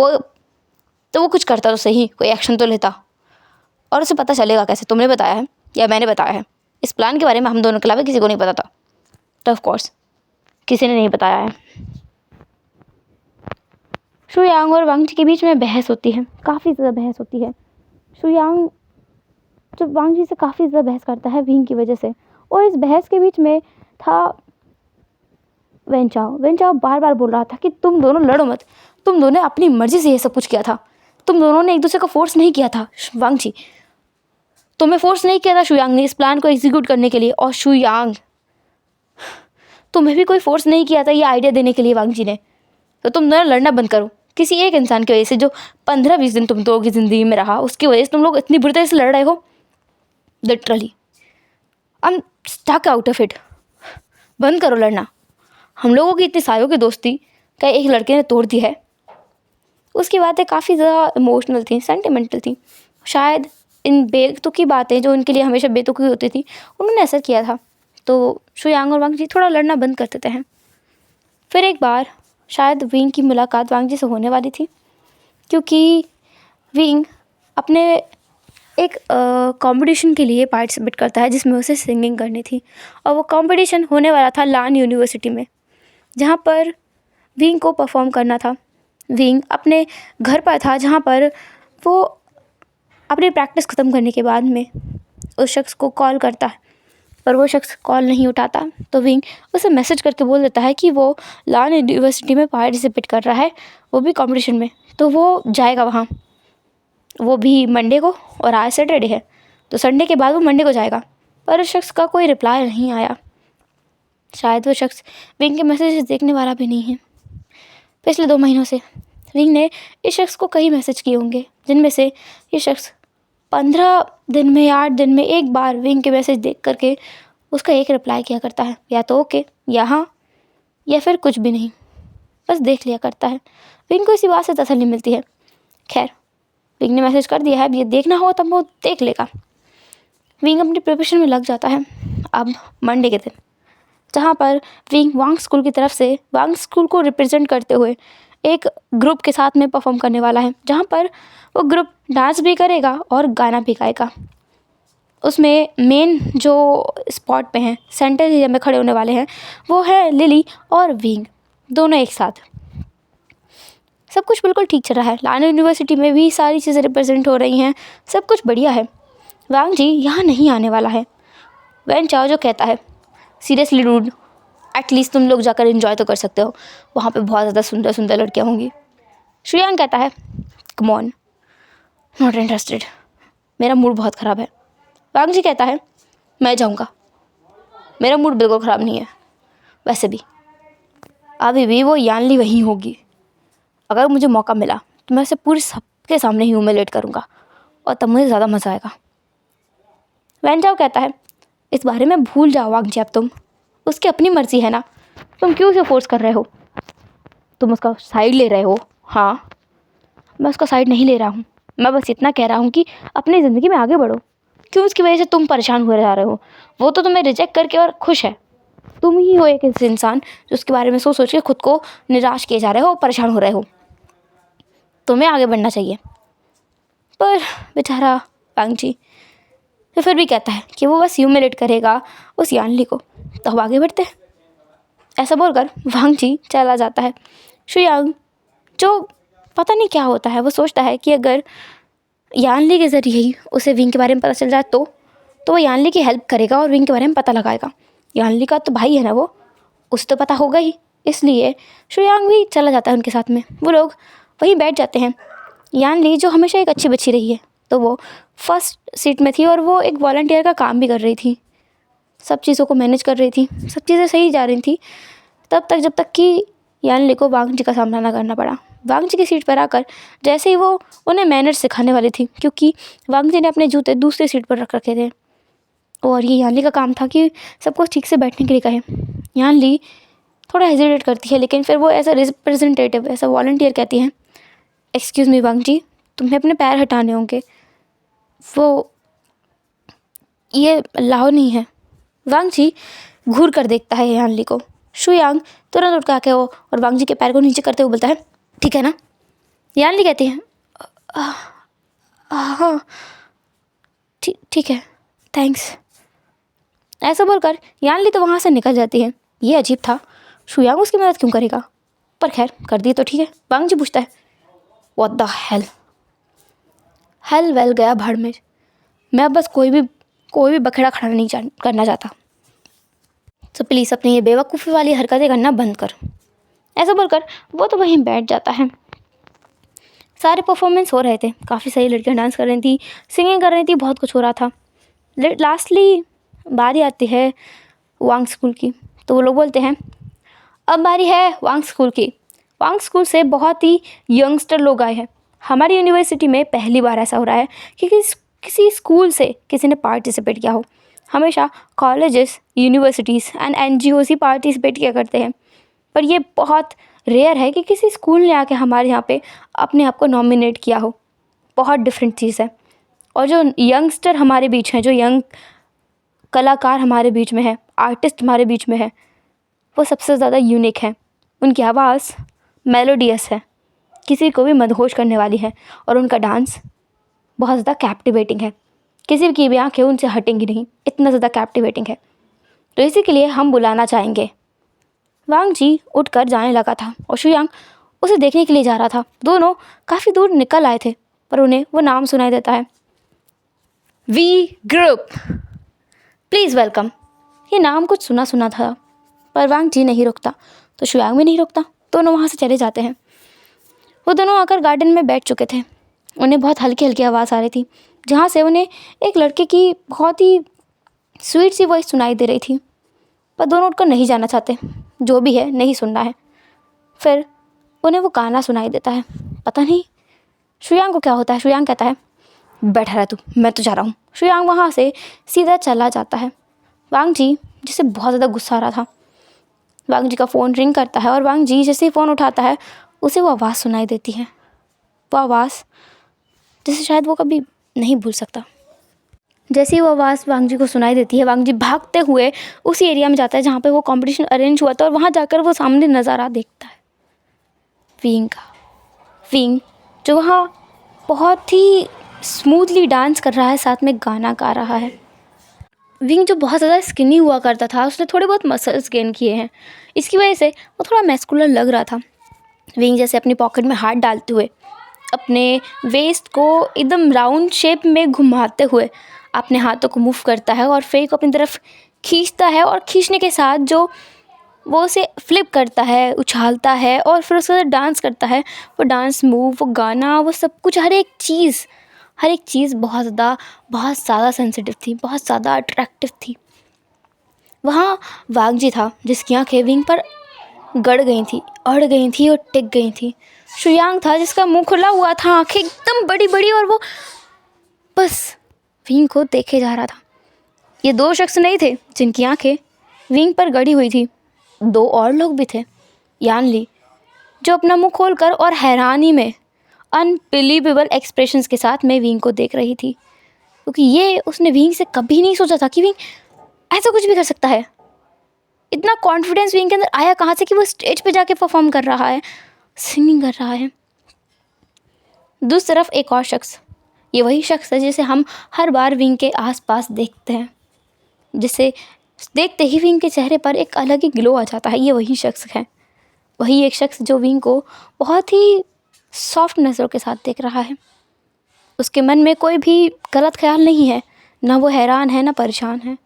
वो कुछ करता तो सही, कोई एक्शन तो लेता। और उसे पता चलेगा कैसे? तुमने बताया है या मैंने बताया है? इस प्लान के बारे में हम दोनों के अलावा किसी को नहीं पता था। तो ऑफ कोर्स किसी ने नहीं बताया है। शुयांग और वांग जी के बीच में बहस होती है, काफ़ी ज़्यादा बहस होती है। शुयांग जब वांग जी से काफ़ी ज़्यादा बहस करता है विंग की वजह से, और इस बहस के बीच में था वेंचाओ बार बार बोल रहा था कि तुम दोनों लड़ो मत, तुम दोनों ने अपनी मर्जी से ये सब कुछ किया था, तुम दोनों ने एक दूसरे को फोर्स नहीं किया था। वांग जी, तुम्हें फोर्स नहीं किया था शुयांग ने इस प्लान को एग्जीक्यूट करने के लिए, और शुयांग तुम्हें भी कोई फोर्स नहीं किया था ये आइडिया देने के लिए वांग जी ने। तो तुम दोनों लड़ना बंद करो। किसी एक इंसान की वजह से जो 15-20 दिन तुम दोनों की ज़िंदगी में रहा, उसकी वजह से तुम लोग इतनी बुरी तरह से लड़ रहे हो। Literally I am stuck out of it. बंद करो लड़ना। हम लोगों की इतनी सालों की दोस्ती का एक लड़के ने तोड़ दी है। उसकी बातें काफ़ी ज़्यादा इमोशनल थी, सेंटिमेंटल थी। शायद इन बेतुकी बातें जो उनके लिए हमेशा बेतुकी होती थी, उन्होंने असर किया था। तो शुयांग और वांग जी थोड़ा लड़ना बंद कर देते हैं। फिर एक बार शायद विंग की मुलाकात वांग जी से होने वाली थी, क्योंकि विंग अपने एक कंपटीशन के लिए पार्टिसिपेट करता है जिसमें उसे सिंगिंग करनी थी, और वो कंपटीशन होने वाला था लान यूनिवर्सिटी में, जहाँ पर विंग को परफॉर्म करना था। विंग अपने घर पर था, जहाँ पर वो अपनी प्रैक्टिस ख़त्म करने के बाद में उस शख्स को कॉल करता है, पर वो शख्स कॉल नहीं उठाता। तो विंग उसे मैसेज करके बोल देता है कि वो लान यूनिवर्सिटी में पार्टिसिपेट कर रहा है, वो भी कंपटीशन में, तो वो जाएगा वहाँ, वो भी मंडे को, और आज सैटरडे है तो संडे के बाद वो मंडे को जाएगा। पर उस शख्स का कोई रिप्लाई नहीं आया। शायद वो शख्स विंग के मैसेज देखने वाला भी नहीं है। पिछले 2 महीनों से विंग ने इस शख्स को कई मैसेज किए होंगे, जिनमें से ये शख्स 15 दिन में 8 दिन में एक बार विंग के मैसेज देख करके उसका एक रिप्लाई किया करता है, या तो ओके या हाँ, या फिर कुछ भी नहीं, बस देख लिया करता है। विंग को इसी बात से तसल्ली मिलती है। खैर, विंग ने मैसेज कर दिया है, अब ये देखना हो तब वो देख लेगा। विंग अपनी प्रिपरेशन में लग जाता है। अब मंडे के दिन, जहाँ पर विंग वांग स्कूल की तरफ से वांग स्कूल को रिप्रेजेंट करते हुए एक ग्रुप के साथ में परफॉर्म करने वाला है, जहाँ पर वो ग्रुप डांस भी करेगा और गाना भी गाएगा। उसमें मेन जो स्पॉट पे हैं, सेंटर एरिया में खड़े होने वाले हैं, वो है लिली और विंग, दोनों एक साथ। सब कुछ बिल्कुल ठीक चल रहा है। लान यूनिवर्सिटी में भी सारी चीज़ें रिप्रेजेंट हो रही हैं, सब कुछ बढ़िया है। वांग जी यहाँ नहीं आने वाला है। वेंचाओ जो कहता है, सीरियसली डूड, एटलीस्ट तुम लोग जाकर एंजॉय तो कर सकते हो, वहाँ पे बहुत ज़्यादा सुंदर सुंदर लड़कियाँ होंगी। शुयांग कहता है, कम ऑन, नॉट इंटरेस्टेड, मेरा मूड बहुत ख़राब है। वांग जी कहता है, मैं जाऊँगा, मेरा मूड बिल्कुल ख़राब नहीं है। वैसे भी अभी भी वो यानली वहीं होगी। अगर मुझे मौका मिला तो मैं उसे पूरे सबके सामने ह्यूमिलेट करूँगा, और तब मुझे ज़्यादा मज़ा आएगा। वेंचाओ कहता है, इस बारे में भूल जाओ वांग जी, अब तुम, उसकी अपनी मर्ज़ी है ना, तुम क्यों उसे फोर्स कर रहे हो? तुम उसका साइड ले रहे हो। हाँ, मैं उसका साइड नहीं ले रहा हूँ, मैं बस इतना कह रहा हूँ कि अपनी ज़िंदगी में आगे बढ़ो। क्यों उसकी वजह से तुम परेशान हुए जा रहे हो? वो तो तुम्हें रिजेक्ट करके और खुश है। तुम ही हो एक ऐसे इंसान जो उसके बारे में सोच सोच के खुद को निराश किए जा रहे हो, परेशान हो रहे हो। तुम्हें आगे बढ़ना चाहिए। पर बेचारा वांग जी तो फिर भी कहता है कि वो बस ह्यूमिलेट करेगा उस यानली को, तो अब आगे बढ़ते हैं। ऐसा बोलकर वांग जी चला जाता है। शुयांग जो पता नहीं क्या होता है, वो सोचता है कि अगर यानली के ज़रिए ही उसे विंग के बारे में पता चल जाए तो तो वो यानली की हेल्प करेगा और विंग के बारे में पता लगाएगा। यानली का तो भाई है ना वो, उसे तो पता होगा ही, इसलिए शुयांग भी चला जाता है उनके साथ में। वो लोग वहीं बैठ जाते हैं। यानली जो हमेशा एक अच्छी बच्ची रही है, तो वो फर्स्ट सीट में थी और वो एक वॉलंटियर का काम भी कर रही थी, सब चीज़ों को मैनेज कर रही थी, सब चीज़ें सही जा रही थी तब तक, जब तक कि यानली को वांग जी का सामना ना करना पड़ा। वांग जी की सीट पर आकर जैसे ही वो उन्हें मैनर्स सिखाने वाली थी, क्योंकि वांग जी ने अपने जूते दूसरी सीट पर रख रखे थे और ये यानली का काम था कि सबको ठीक से बैठने के लिए कहे। यानली थोड़ा हेजिटेट करती है, लेकिन फिर वो ऐसा रिप्रेजेंटेटिव, ऐसा वॉलंटियर कहती है, एक्सक्यूज़ मी वांग जी, तुम्हें अपने पैर हटाने होंगे, वो ये अलाउ नहीं है। वांग जी घूर कर देखता है यानली को। शुयांग तुरंत उठ के आके वो और वांग जी के पैर को नीचे करते हुए बोलता है, ठीक है ना। यानली कहती है, हाँ ठीक है, थैंक्स। ऐसा बोलकर यानली तो वहाँ से निकल जाती है। ये अजीब था, शुयांग उसकी मदद क्यों करेगा, पर खैर कर दी तो ठीक है। वांग जी पूछता है, what the hell. Hello well गया भाड़ में, मैं बस कोई भी बखेड़ा खड़ा नहीं करना चाहता, तो प्लीज़ अपनी ये बेवकूफ़ी वाली हरकतें करना बंद कर। ऐसा बोलकर वो तो वहीं बैठ जाता है। सारे परफॉर्मेंस हो रहे थे, काफ़ी सारी लड़कियां डांस कर रही थी, सिंगिंग कर रही थी, बहुत कुछ हो रहा था। लास्टली बारी आती है वांग स्कूल की, तो वो लोग बोलते हैं, अब बारी है वांग स्कूल की। वांग स्कूल से बहुत ही यंगस्टर लोग आए हैं। हमारी यूनिवर्सिटी में पहली बार ऐसा हो रहा है कि किसी स्कूल से किसी ने पार्टिसिपेट किया हो। हमेशा colleges, universities and NGOs he participate किया करते हैं, पर ये बहुत रेयर है कि किसी स्कूल ने आके हमारे यहाँ पे अपने आप को नॉमिनेट किया हो। बहुत डिफरेंट चीज़ है। और जो यंगस्टर हमारे बीच हैं, जो यंग कलाकार हमारे बीच में है, आर्टिस्ट हमारे बीच में है, वो सबसे ज़्यादा यूनिक है। उनकी आवाज़ मेलोडियस है, किसी को भी मदहोश करने वाली है, और उनका डांस बहुत ज़्यादा कैप्टिवेटिंग है। किसी की भी आँखें उनसे हटेंगी नहीं, इतना ज़्यादा कैप्टिवेटिंग है। तो इसी के लिए हम बुलाना चाहेंगे। वांग जी उठकर जाने लगा था और शुयांग उसे देखने के लिए जा रहा था। दोनों काफ़ी दूर निकल आए थे, पर उन्हें वो नाम सुनाई देता है, वी ग्रुप, प्लीज़ वेलकम। ये नाम कुछ सुना सुना था, पर वांग जी नहीं रुकता, तो शुयांग भी नहीं रुकता। दोनों वहाँ से चले जाते हैं। वो दोनों आकर गार्डन में बैठ चुके थे। उन्हें बहुत हल्की हल्की आवाज़ आ रही थी, जहाँ से उन्हें एक लड़के की बहुत ही स्वीट सी वॉइस सुनाई दे रही थी, पर दोनों उठकर नहीं जाना चाहते, जो भी है नहीं सुनना है। फिर उन्हें वो गाना सुनाई देता है। पता नहीं शुयांग को क्या होता है। शुयांग कहता है, बैठा रह तू, मैं तो जा रहा हूँ। शुयांग वहाँ से सीधा चला जाता है। वांग जी, जिसे बहुत ज़्यादा गुस्सा आ रहा था, वांग जी का फ़ोन रिंग करता है और वांग जी जैसे ही फ़ोन उठाता है, उसे वो आवाज़ सुनाई देती है। वो आवाज़ जिसे शायद वो कभी नहीं भूल सकता। जैसे ही वो आवाज़ वांग जी को सुनाई देती है, वांग जी भागते हुए उसी एरिया में जाता है जहाँ पे वो कंपटीशन अरेंज हुआ था, और वहाँ जाकर वो सामने नज़ारा देखता है विंग का। विंग जो वहाँ बहुत ही स्मूथली डांस कर रहा है, साथ में गाना गा रहा है। विंग जो बहुत ज़्यादा स्किनी हुआ करता था, उसने थोड़े बहुत मसल्स गेन किए हैं, इसकी वजह से वो थोड़ा मैस्कुलर लग रहा था। विंग जैसे अपनी पॉकेट में हाथ डालते हुए, अपने वेस्ट को एकदम राउंड शेप में घुमाते हुए अपने हाथों को मूव करता है और फेस को अपनी तरफ खींचता है, और खींचने के साथ जो वो उसे फ्लिप करता है, उछालता है, और फिर उसके साथ डांस करता है। वो डांस मूव, वो गाना, वो सब कुछ, हर एक चीज़ बहुत ज़्यादा सेंसिटिव थी, बहुत ज़्यादा अट्रैक्टिव थी। वहाँ वांग जी था जिसकी आँखें विंग पर गड़ गई थी, अड़ गई थी और टिक गई थी। शुयांग था जिसका मुंह खुला हुआ था, आँखें एकदम बड़ी बड़ी, और वो बस विंग को देखे जा रहा था। ये दो शख्स नहीं थे जिनकी आँखें विंग पर गड़ी हुई थी, दो और लोग भी थे। यानली, जो अपना मुंह खोलकर और हैरानी में अनबिलीवेबल एक्सप्रेशंस के साथ में विंग को देख रही थी, क्योंकि ये उसने विंग से कभी नहीं सोचा था कि विंग ऐसा कुछ भी कर सकता है। इतना कॉन्फिडेंस विंग के अंदर आया कहाँ से कि वो स्टेज पे जाके परफॉर्म कर रहा है, सिंगिंग कर रहा है। दूसरी तरफ एक और शख्स, ये वही शख्स है जिसे हम हर बार विंग के आसपास देखते हैं, जिसे देखते ही विंग के चेहरे पर एक अलग ही ग्लो आ जाता है। ये वही शख्स है, वही एक शख्स जो विंग को बहुत ही सॉफ्ट नज़रों के साथ देख रहा है। उसके मन में कोई भी गलत ख्याल नहीं है ना वो हैरान है ना परेशान है,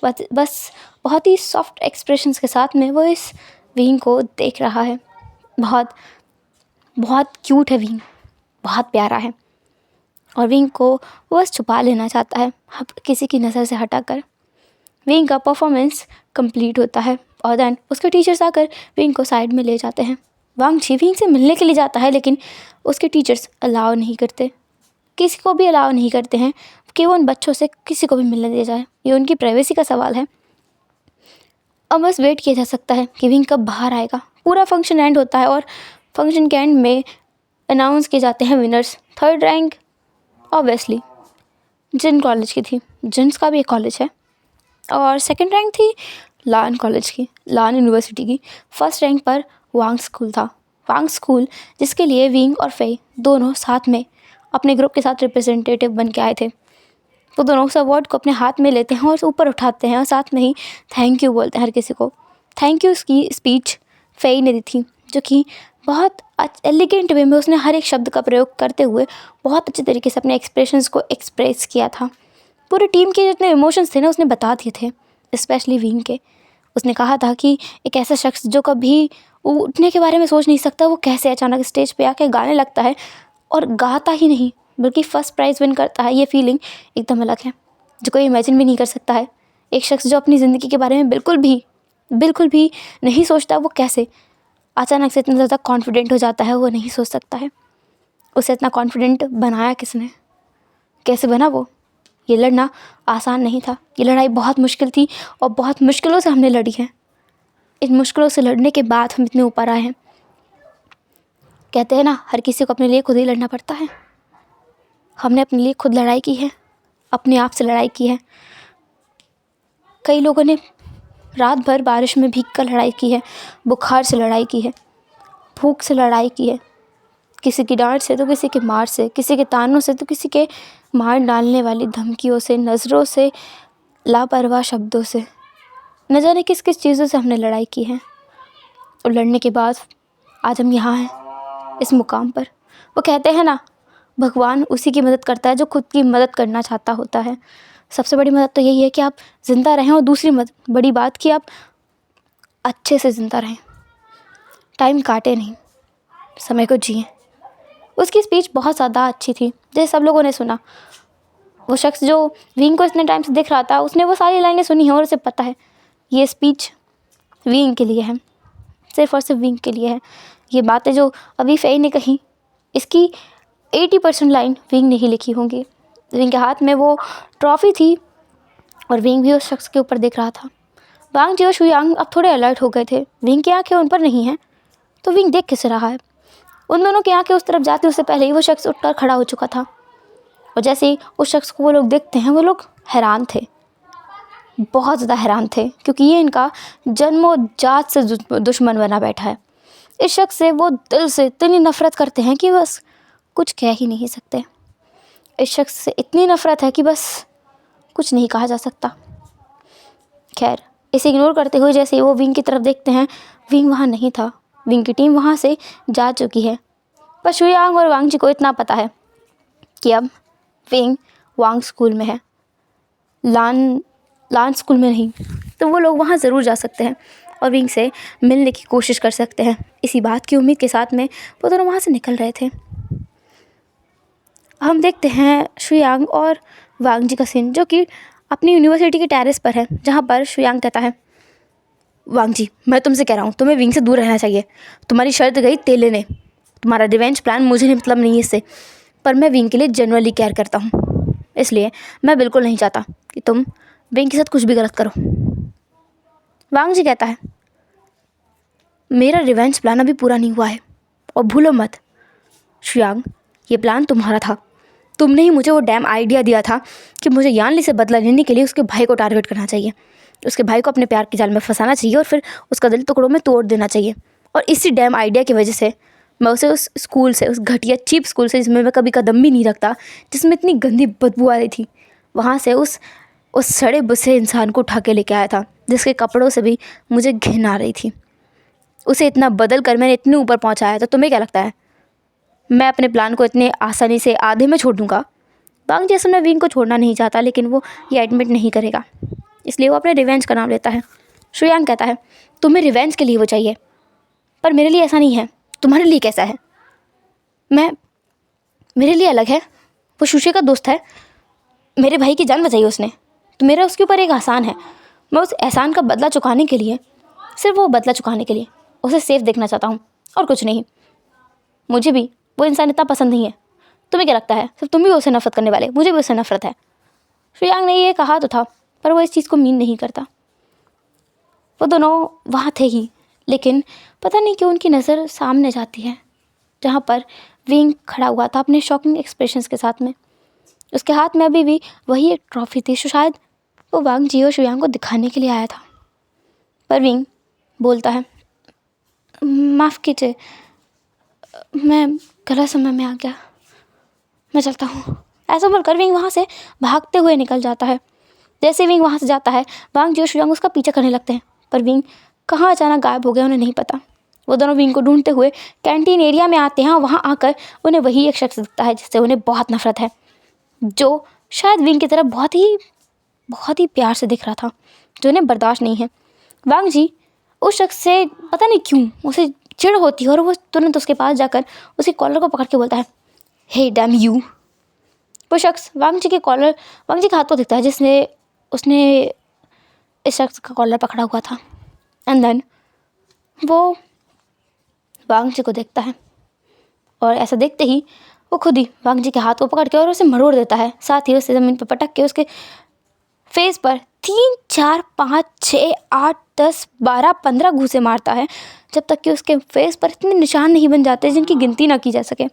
बस बहुत ही सॉफ्ट एक्सप्रेशंस के साथ में वो इस विंग को देख रहा है। बहुत बहुत क्यूट है विंग, बहुत प्यारा है, और विंग को वो बस छुपा लेना चाहता है किसी की नज़र से हटाकर। विंग का परफॉर्मेंस कंप्लीट होता है और देन उसके टीचर्स आकर विंग को साइड में ले जाते हैं। वांगजी विंग से मिलने के लिए जाता है, लेकिन उसके टीचर्स अलाउ नहीं करते, किसी को भी अलाउ नहीं करते हैं कि वो उन बच्चों से किसी को भी मिलने दिया जाए। ये उनकी प्राइवेसी का सवाल है। अब बस वेट किया जा सकता है कि विंग कब बाहर आएगा। पूरा फंक्शन एंड होता है और फंक्शन के एंड में अनाउंस किए जाते हैं विनर्स। थर्ड रैंक ऑब्वियसली जिन कॉलेज की थी, जिन्स का भी एक कॉलेज है, और सेकंड रैंक थी लान कॉलेज की, लान यूनिवर्सिटी की। फर्स्ट रैंक पर वांग स्कूल था। वांग स्कूल जिसके लिए विंग और फेई दोनों साथ में अपने ग्रुप के साथ रिप्रेजेंटेटिव बन के आए थे। तो दोनों उस अवार्ड को अपने हाथ में लेते हैं और ऊपर उठाते हैं और साथ में ही थैंक यू बोलते हैं हर किसी को। थैंक यू की स्पीच फेई ने दी थी, जो कि बहुत एलिगेंट वे में उसने हर एक शब्द का प्रयोग करते हुए बहुत अच्छे तरीके से अपने एक्सप्रेशंस को एक्सप्रेस किया था। पूरी टीम के जितने इमोशंस थे ना उसने बता दिए थे, स्पेशली विंग के। उसने कहा था कि एक ऐसा शख्स जो कभी उठने के बारे में सोच नहीं सकता, वो कैसे अचानक स्टेज पे आके गाने लगता है, और गाता ही नहीं बल्कि फर्स्ट प्राइज़ विन करता है। ये फीलिंग एकदम अलग है जो कोई इमेजिन भी नहीं कर सकता है। एक शख्स जो अपनी ज़िंदगी के बारे में बिल्कुल भी नहीं सोचता, वो कैसे अचानक से इतना ज़्यादा कॉन्फिडेंट हो जाता है, वो नहीं सोच सकता है। उसे इतना कॉन्फिडेंट बनाया किसने, कैसे बना वो? ये लड़ना आसान नहीं था। ये लड़ाई बहुत मुश्किल थी और बहुत मुश्किलों से हमने लड़ी है। इन मुश्किलों से लड़ने के बाद हम इतने ऊपर आए हैं। कहते हैं ना, हर किसी को अपने लिए खुद ही लड़ना पड़ता है। हमने अपने लिए खुद लड़ाई की है, अपने आप से लड़ाई की है। कई लोगों ने रात भर बारिश में भीग कर लड़ाई की है, बुखार से लड़ाई की है, भूख से लड़ाई की है, किसी की डांट से तो किसी के मार से, किसी के तानों से तो किसी के मार डालने वाली धमकियों से, नज़रों से, लापरवाह शब्दों से, न जाने किस किस चीज़ों से हमने लड़ाई की है। और लड़ने के बाद आज हम यहाँ हैं इस मुकाम पर। वो कहते हैं ना, भगवान उसी की मदद करता है जो खुद की मदद करना चाहता होता है। सबसे बड़ी मदद तो यही है कि आप ज़िंदा रहें, और दूसरी बड़ी बात कि आप अच्छे से ज़िंदा रहें, टाइम काटे नहीं, समय को जिएं। उसकी स्पीच बहुत ज़्यादा अच्छी थी, जैसे सब लोगों ने सुना। वो शख्स जो विंग को इतने टाइम से दिख रहा था, उसने वो सारी लाइनें सुनी हैं और उसे पता है ये स्पीच विंग के लिए है, सिर्फ और सिर्फ विंग के लिए है। ये बातें जो अभी फेई ने कही, इसकी 80% लाइन विंग ने ही लिखी होंगी। विंग के हाथ में वो ट्रॉफ़ी थी और विंग भी उस शख्स के ऊपर देख रहा था। वांग जी और शुयांग अब थोड़े अलर्ट हो गए थे। विंग की आंखें उन पर नहीं हैं, तो विंग देख किसे रहा है? उन दोनों की आंखें उस तरफ जाती उससे पहले ही वो शख्स उठकर खड़ा हो चुका था, और जैसे ही उस शख्स को वो लोग देखते हैं, वो लोग हैरान थे, बहुत ज़्यादा हैरान थे, क्योंकि ये इनका जन्मोजात से दुश्मन बना बैठा है। इस शख्स से वो दिल से इतनी नफ़रत करते हैं कि बस कुछ कह ही नहीं सकते। इस शख्स से इतनी नफ़रत है कि बस कुछ नहीं कहा जा सकता। खैर, इसे इग्नोर करते हुए जैसे ही वो विंग की तरफ देखते हैं, विंग वहाँ नहीं था। विंग की टीम वहाँ से जा चुकी है। पर शुयांग और वांग जी को इतना पता है कि अब विंग वांग स्कूल में है, लान स्कूल में नहीं। तो वो लोग वहाँ ज़रूर जा सकते हैं और विंग से मिलने की कोशिश कर सकते हैं। इसी बात की उम्मीद के साथ में वो दोनों वहाँ से निकल रहे थे। हम देखते हैं शुयांग और वांग जी का सीन, जो कि अपनी यूनिवर्सिटी के टेरेस पर है, जहाँ पर शुयांग कहता है, वांग जी, मैं तुमसे कह रहा हूँ, तुम्हें विंग से दूर रहना चाहिए। तुम्हारी शर्त गई तेल लेने, तुम्हारा रिवेंज प्लान मुझे मतलब नहीं है इससे, पर मैं विंग के लिए जनरली केयर करता हूँ, इसलिए मैं बिल्कुल नहीं चाहता कि तुम विंग के साथ कुछ भी गलत करो। वांग जी कहता है, मेरा रिवेंज प्लान अभी पूरा नहीं हुआ है, और भूलो मत शुयांग, ये प्लान तुम्हारा था। तुमने ही मुझे वो डैम आइडिया दिया था कि मुझे यानली से बदला लेने के लिए उसके भाई को टारगेट करना चाहिए, उसके भाई को अपने प्यार के जाल में फंसाना चाहिए और फिर उसका दिल टुकड़ों में तोड़ देना चाहिए। और इसी डैम आइडिया की वजह से मैं उसे उस स्कूल से, उस घटिया चीप स्कूल से जिसमें मैं कभी कदम भी नहीं रखता, जिसमें इतनी गंदी बदबू आ रही थी, वहाँ से उस सड़े बुसे इंसान को उठा के लेके आया था, जिसके कपड़ों से भी मुझे घिन आ रही थी। उसे इतना बदल कर मैंने इतने ऊपर पहुँचाया। तो तुम्हें क्या लगता है मैं अपने प्लान को इतने आसानी से आधे में छोड़ दूँगा? वांग जी असल में विंग को छोड़ना नहीं चाहता, लेकिन वो ये एडमिट नहीं करेगा, इसलिए वो अपने रिवेंज का नाम लेता है। शुयांग कहता है तुम्हें रिवेंज के लिए वो चाहिए, पर मेरे लिए ऐसा नहीं है। तुम्हारे लिए कैसा है? मेरे लिए अलग है। वो शुशे का दोस्त है, मेरे भाई की जान बचाई उसने, तो मेरा उसके ऊपर एक एहसान है। मैं उस एहसान का बदला चुकाने के लिए, सिर्फ वो बदला चुकाने के लिए उसे सेफ देखना चाहता हूँ, और कुछ नहीं। मुझे भी वो इंसान इतना पसंद नहीं है। तुम्हें क्या लगता है सिर्फ तुम ही उसे नफरत करने वाले? मुझे भी उससे नफरत है। शुयांग ने ये कहा तो था, पर वो इस चीज़ को मीन नहीं करता। वो दोनों वहाँ थे ही, लेकिन पता नहीं क्यों उनकी नज़र सामने जाती है, जहाँ पर विंग खड़ा हुआ था अपने शॉकिंग एक्सप्रेशंस के साथ में। उसके हाथ में अभी भी वही एक ट्रॉफी थी, जो शायद वो वांग जी और शुयांग को दिखाने के लिए आया था। पर विंग बोलता है माफ़ कीजिए, मैं गलत समय में आ गया, मैं चलता हूँ। ऐसा बोलकर विंग वहाँ से भागते हुए निकल जाता है। जैसे विंग वहाँ से जाता है, वांग जी और शुयांग उसका पीछा करने लगते हैं, पर विंग कहाँ अचानक गायब हो गया उन्हें नहीं पता। वो दोनों विंग को ढूंढते हुए कैंटीन एरिया में आते हैं। वहाँ आकर उन्हें वही एक शख्स दिखता है जिससे उन्हें बहुत नफरत है, जो शायद विंग की तरफ बहुत ही प्यार से दिख रहा था, जो उन्हें बर्दाश्त नहीं है। वांग जी उस शख्स से पता नहीं क्यों उसे चिढ़ होती है, और वो तुरंत उसके पास जाकर उसके कॉलर को पकड़ के बोलता है हे डैम यू। वो शख्स वांग जी के हाथ को दिखता है, जिसने उसने इस शख्स का कॉलर पकड़ा हुआ था। एंड देन वो वांग जी को देखता है, और ऐसा देखते ही वो खुद ही वांग जी के हाथ को पकड़ के और उसे मरोड़ देता है। साथ ही उसे ज़मीन पर पटक के उसके फेस पर 3, 4, 5, 6, 8, 10, 12, 15 घूंसे मारता है, जब तक कि उसके फेस पर इतने निशान नहीं बन जाते जिनकी गिनती ना की जा सके।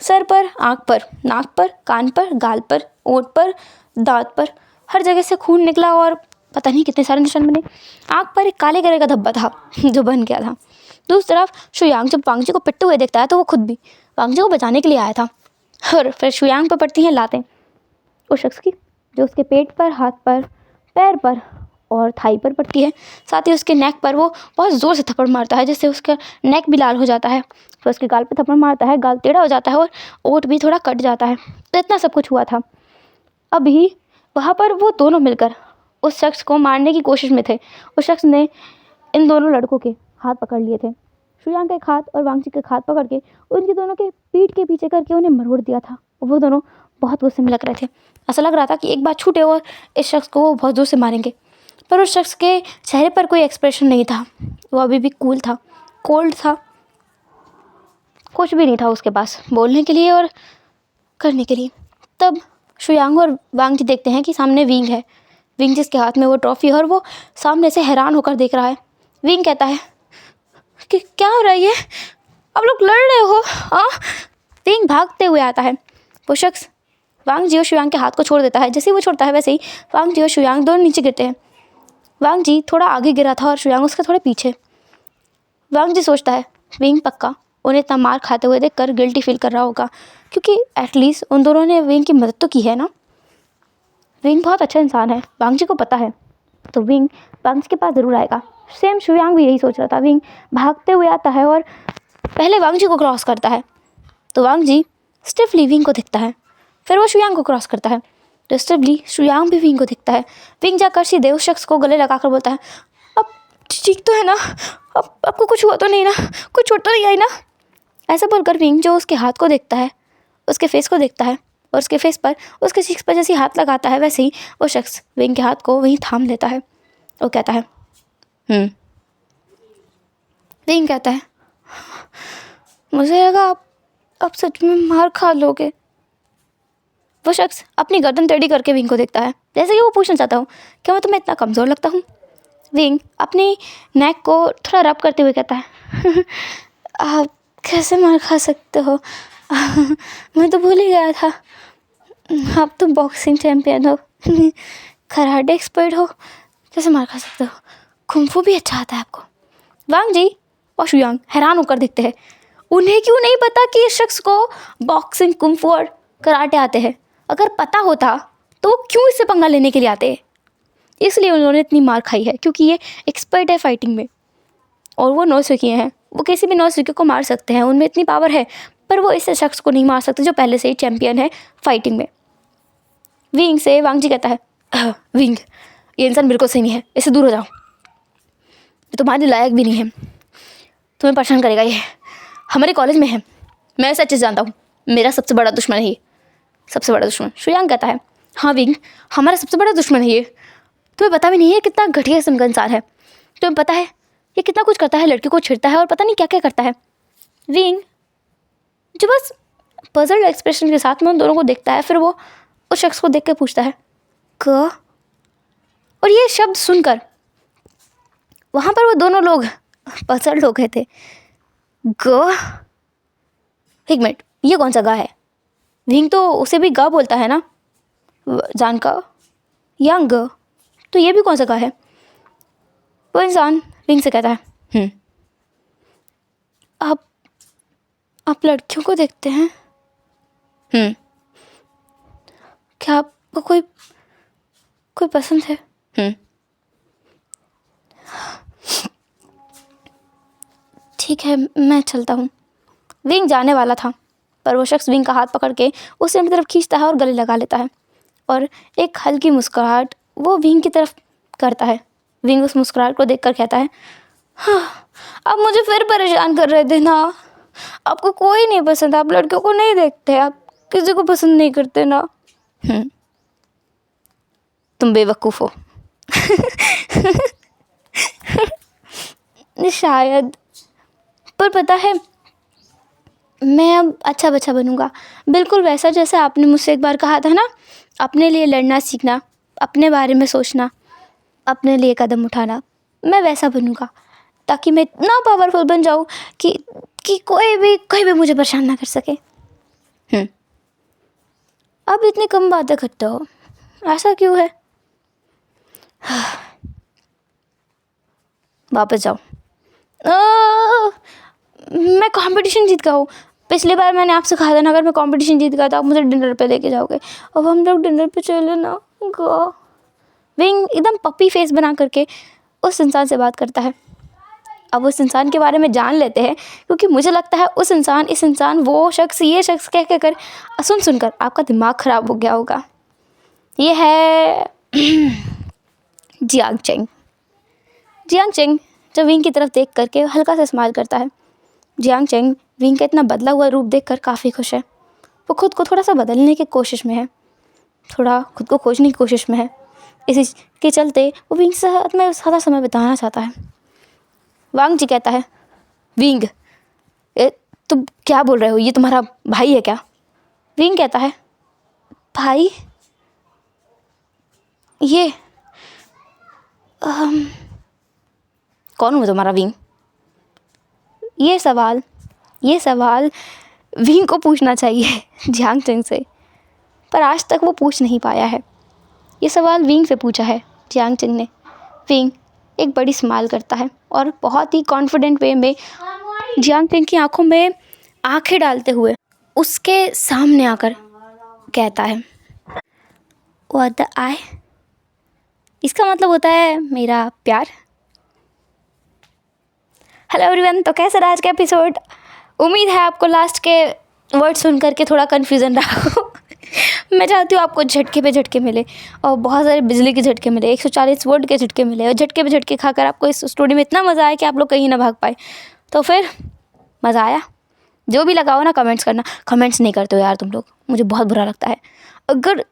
सर पर, आँख पर, नाक पर, कान पर, गाल पर, ओंठ पर, दांत पर, हर जगह से खून निकला और पता नहीं कितने सारे निशान बने। आँख पर एक काले कलर का धब्बा था जो बन गया था। दूसरी तरफ शुयांग जब वांग जी को पिटते हुए देखता है, तो वो खुद भी वांग जी को बचाने के लिए आया था। और फिर शुयांग पर पड़ती हैं लातें उस शख्स की, जो उसके पेट पर, हाथ पर, पैर पर और थाई पर पड़ती है। साथ ही उसके नेक पर वो बहुत ज़ोर से थप्पड़ मारता है, जिससे उसका नेक भी लाल हो जाता है। फिर उसके गाल पर थप्पड़ मारता है, गाल टेढ़ा हो जाता है और ओंठ भी थोड़ा कट जाता है। तो इतना सब कुछ हुआ था। अभी वहाँ पर वो दोनों मिलकर उस शख्स को मारने की कोशिश में थे। उस शख्स ने इन दोनों लड़कों के हाथ पकड़ लिए थे, शुयांग का एक हाथ और वांग जी के हाथ पकड़ के उनके दोनों के पीठ के पीछे करके उन्हें मरोड़ दिया था। वो दोनों बहुत गुस्से में लग रहे थे। ऐसा लग रहा था कि एक बात छूटे और इस शख्स को वो बहुत जोर से मारेंगे, पर उस शख्स के चेहरे पर कोई एक्सप्रेशन नहीं था। वो अभी भी कूल था, कोल्ड था, कुछ भी नहीं था उसके पास बोलने के लिए और करने के लिए। तब शुयांग और वांग जी देखते हैं कि सामने विंग है। विंग जिसके हाथ में वो ट्रॉफी है और वो सामने से हैरान होकर देख रहा है। विंग कहता है कि क्या हो रहा है ये, आप लोग लड़ रहे हो? हाँ। विंग भागते हुए आता है। वो शख्स वांग जी और शुयांग के हाथ को छोड़ देता है। जैसे ही वो छोड़ता है, वैसे ही वांग जी और शुयांग दोनों नीचे गिरते हैं। वांग जी थोड़ा आगे गिरा था और शुयांग उसके थोड़े पीछे। वांग जी सोचता है विंग पक्का उन्हें इतना मार खाते हुए देखकर गिल्टी फील कर रहा होगा, क्योंकि एटलीस्ट उन दोनों ने विंग की मदद तो की है ना। विंग बहुत अच्छा इंसान है, वांग जी को पता है, तो विंग वांग जी के पास ज़रूर आएगा। सेम शुयांग भी यही सोच रहा था। विंग भागते हुए आता है और पहले वांग जी को क्रॉस करता है, तो वांग जी स्टिफली विंग को दिखता है। फिर वो शुयांग को क्रॉस करता है, तो स्टिफली शुयांग भी विंग को दिखता है। विंग जाकर सीधे उस शख्स को गले लगाकर बोलता है अब ठीक तो है ना, अब आपको कुछ हुआ तो नहीं ना, कुछ चोट तो नहीं आई ना? ऐसा बोलकर विंग जो उसके हाथ को देखता है, उसके फेस को देखता है, और उसके फेस पर उसके चीक्स पर जैसे हाथ लगाता है, वैसे ही वो शख्स विंग के हाथ को वहीं थाम लेता है। वो कहता है विंग कहता है मुझे लगा आप सच में मार खा लोगे। वो शख्स अपनी गर्दन टेढ़ी करके विंग को देखता है, जैसे कि वो पूछना चाहता हूँ क्या मैं तुम्हें इतना कमज़ोर लगता हूँ? विंग अपनी नेक को थोड़ा रब करते हुए कहता है आप कैसे मार खा सकते हो? मैं तो भूल ही गया था, आप तो बॉक्सिंग चैम्पियन हो, कराटे एक्सपर्ट हो, कैसे मार खा सकते हो? कुंफू भी अच्छा आता है आपको? वांग जी और शुयांग हैरान होकर देखते हैं। उन्हें क्यों नहीं पता कि इस शख्स को बॉक्सिंग, कुंफू और कराटे आते हैं? अगर पता होता तो वो क्यों इससे पंगा लेने के लिए आते? इसलिए उन्होंने इतनी मार खाई है, क्योंकि ये एक्सपर्ट है फाइटिंग में, और वो 9 स्विकिए हैं। वो किसी भी 9 स्विकियों को मार सकते हैं, उनमें इतनी पावर है, पर वो इस शख्स को नहीं मार सकते जो पहले से ही चैम्पियन है फाइटिंग में। विंग से वांग जी कहता है, विंग ये इंसान बिल्कुल सही नहीं है, इससे दूर हो जाओ, ये तुम्हारे लायक भी नहीं है, तुम्हें परेशान करेगा ये, हमारे कॉलेज में है, मैं सच जानता हूँ, मेरा सबसे बड़ा दुश्मन है ये, सबसे बड़ा दुश्मन। शुयांग कहता है, हाँ विंग हमारा सबसे बड़ा दुश्मन है ये, तुम्हें पता भी नहीं है कितना घटिया किस्म का इंसान है, तुम्हें पता है ये कितना कुछ करता है, लड़की को छेड़ता है और पता नहीं क्या क्या करता है। विंग जो बस पजल्ड एक्सप्रेशन के साथ में उन दोनों को देखता है, फिर वो उस शख्स को देख के पूछता है क, और ये शब्द सुनकर वहाँ पर वो दोनों लोग पजल्ड हो गए थे। ग, एक मिनट, ये कौन सा गा है? विंग तो उसे भी गा बोलता है ना, जान का यांग, तो ये भी कौन सा गा है? वो इंसान विंग से कहता है, आप लड़कियों को देखते हैं? क्या आपको कोई पसंद है? ठीक है, मैं चलता हूँ। विंग जाने वाला था, पर वो शख्स विंग का हाथ पकड़ के उसे अपनी तरफ खींचता है और गले लगा लेता है, और एक हल्की मुस्कुराहट वो विंग की तरफ करता है। विंग उस मुस्कुराहट को देखकर कहता है, हाँ, आप मुझे फिर परेशान कर रहे थे ना, आपको कोई नहीं पसंद, आप लड़कियों को नहीं देखते, आप किसी को पसंद नहीं करते ना। तुम बेवकूफ़ हो। शायद, पर पता है मैं अब अच्छा बच्चा बनूंगा, बिल्कुल वैसा जैसे आपने मुझसे एक बार कहा था ना, अपने लिए लड़ना सीखना, अपने बारे में सोचना, अपने लिए कदम उठाना, मैं वैसा बनूंगा, ताकि मैं इतना पावरफुल बन जाऊं कि कोई भी मुझे परेशान ना कर सके। अब इतनी कम बातें करते हो, ऐसा क्यों है? वापस जाओ। मैं कंपटीशन जीत गया हूँ, पिछली बार मैंने आपसे कहा था ना, अगर मैं कंपटीशन जीत गया तो आप मुझे डिनर पे लेके जाओगे, अब हम लोग डिनर पे चले ना। विंग एकदम पप्पी फेस बना करके उस इंसान से बात करता है। अब उस इंसान के बारे में जान लेते हैं, क्योंकि मुझे लगता है इस इंसान वो शख्स ये शख्स कह कर सुनकर आपका दिमाग ख़राब हो गया होगा। ये है जियांग चेंग। जियांग चेंग जब विंग की तरफ देख करके हल्का सा स्माइल करता है। जियांग चेंग विंग का इतना बदला हुआ रूप देखकर काफ़ी खुश है। वो खुद को थोड़ा सा बदलने की कोशिश में है, थोड़ा खुद को खोजने की कोशिश में है। इसी के चलते वो विंग से साथ में ज़्यादा समय बिताना चाहता है। वांग जी कहता है, विंग तुम क्या बोल रहे हो, ये तुम्हारा भाई है क्या? विंग कहता है, भाई ये कौन हूँ तुम्हारा विंग? ये सवाल विंग को पूछना चाहिए जियांग चेंग से, पर आज तक वो पूछ नहीं पाया है। ये सवाल विंग से पूछा है जियांग चेंग ने। विंग एक बड़ी स्माइल करता है और बहुत ही कॉन्फिडेंट वे में जियांग चेंग की आंखों में आंखें डालते हुए उसके सामने आकर कहता है, व्हाट द आई? इसका मतलब होता है मेरा प्यार। हेलो एवरीवन, तो कैसा रहा आज का एपिसोड? उम्मीद है आपको लास्ट के वर्ड सुन करके थोड़ा कन्फ्यूज़न रहा हो। मैं चाहती हूँ आपको झटके पे झटके मिले, और बहुत सारे बिजली के झटके मिले, 140 वोल्ट के झटके मिले, और झटके पे झटके खाकर आपको इस स्टोरी में इतना मज़ा आया कि आप लोग कहीं ना भाग पाए। तो फिर मज़ा आया? जो भी लगाओ ना कमेंट्स करना। कमेंट्स नहीं करते हो यार तुम लोग, मुझे बहुत बुरा लगता है। अगर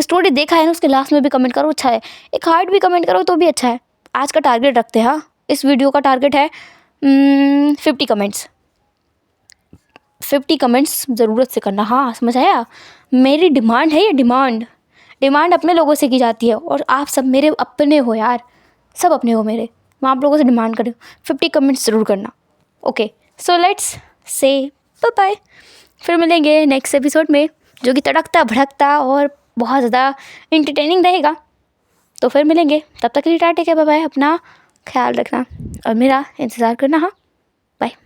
स्टोरी देखा है ना उसके लास्ट में भी कमेंट करो, अच्छा है। एक हार्ट भी कमेंट करो तो भी अच्छा है। आज का टारगेट रखते हैं, हाँ, इस वीडियो का टारगेट है 50 कमेंट्स। 50 कमेंट्स ज़रूरत से करना, हाँ समझ आया? मेरी डिमांड है ये, डिमांड अपने लोगों से की जाती है, और आप सब मेरे अपने हो यार, सब अपने हो मेरे। मैं आप लोगों से डिमांड करूँ 50 कमेंट्स ज़रूर करना। Okay, so let's say bye bye. फिर मिलेंगे नेक्स्ट एपिसोड में, जो कि तड़कता भड़कता और बहुत ज़्यादा इंटरटेनिंग रहेगा। तो फिर मिलेंगे, तब तक के लिए टाटा, बाय बाय। अपना ख्याल रखना और मेरा इंतज़ार करना, हाँ, बाय।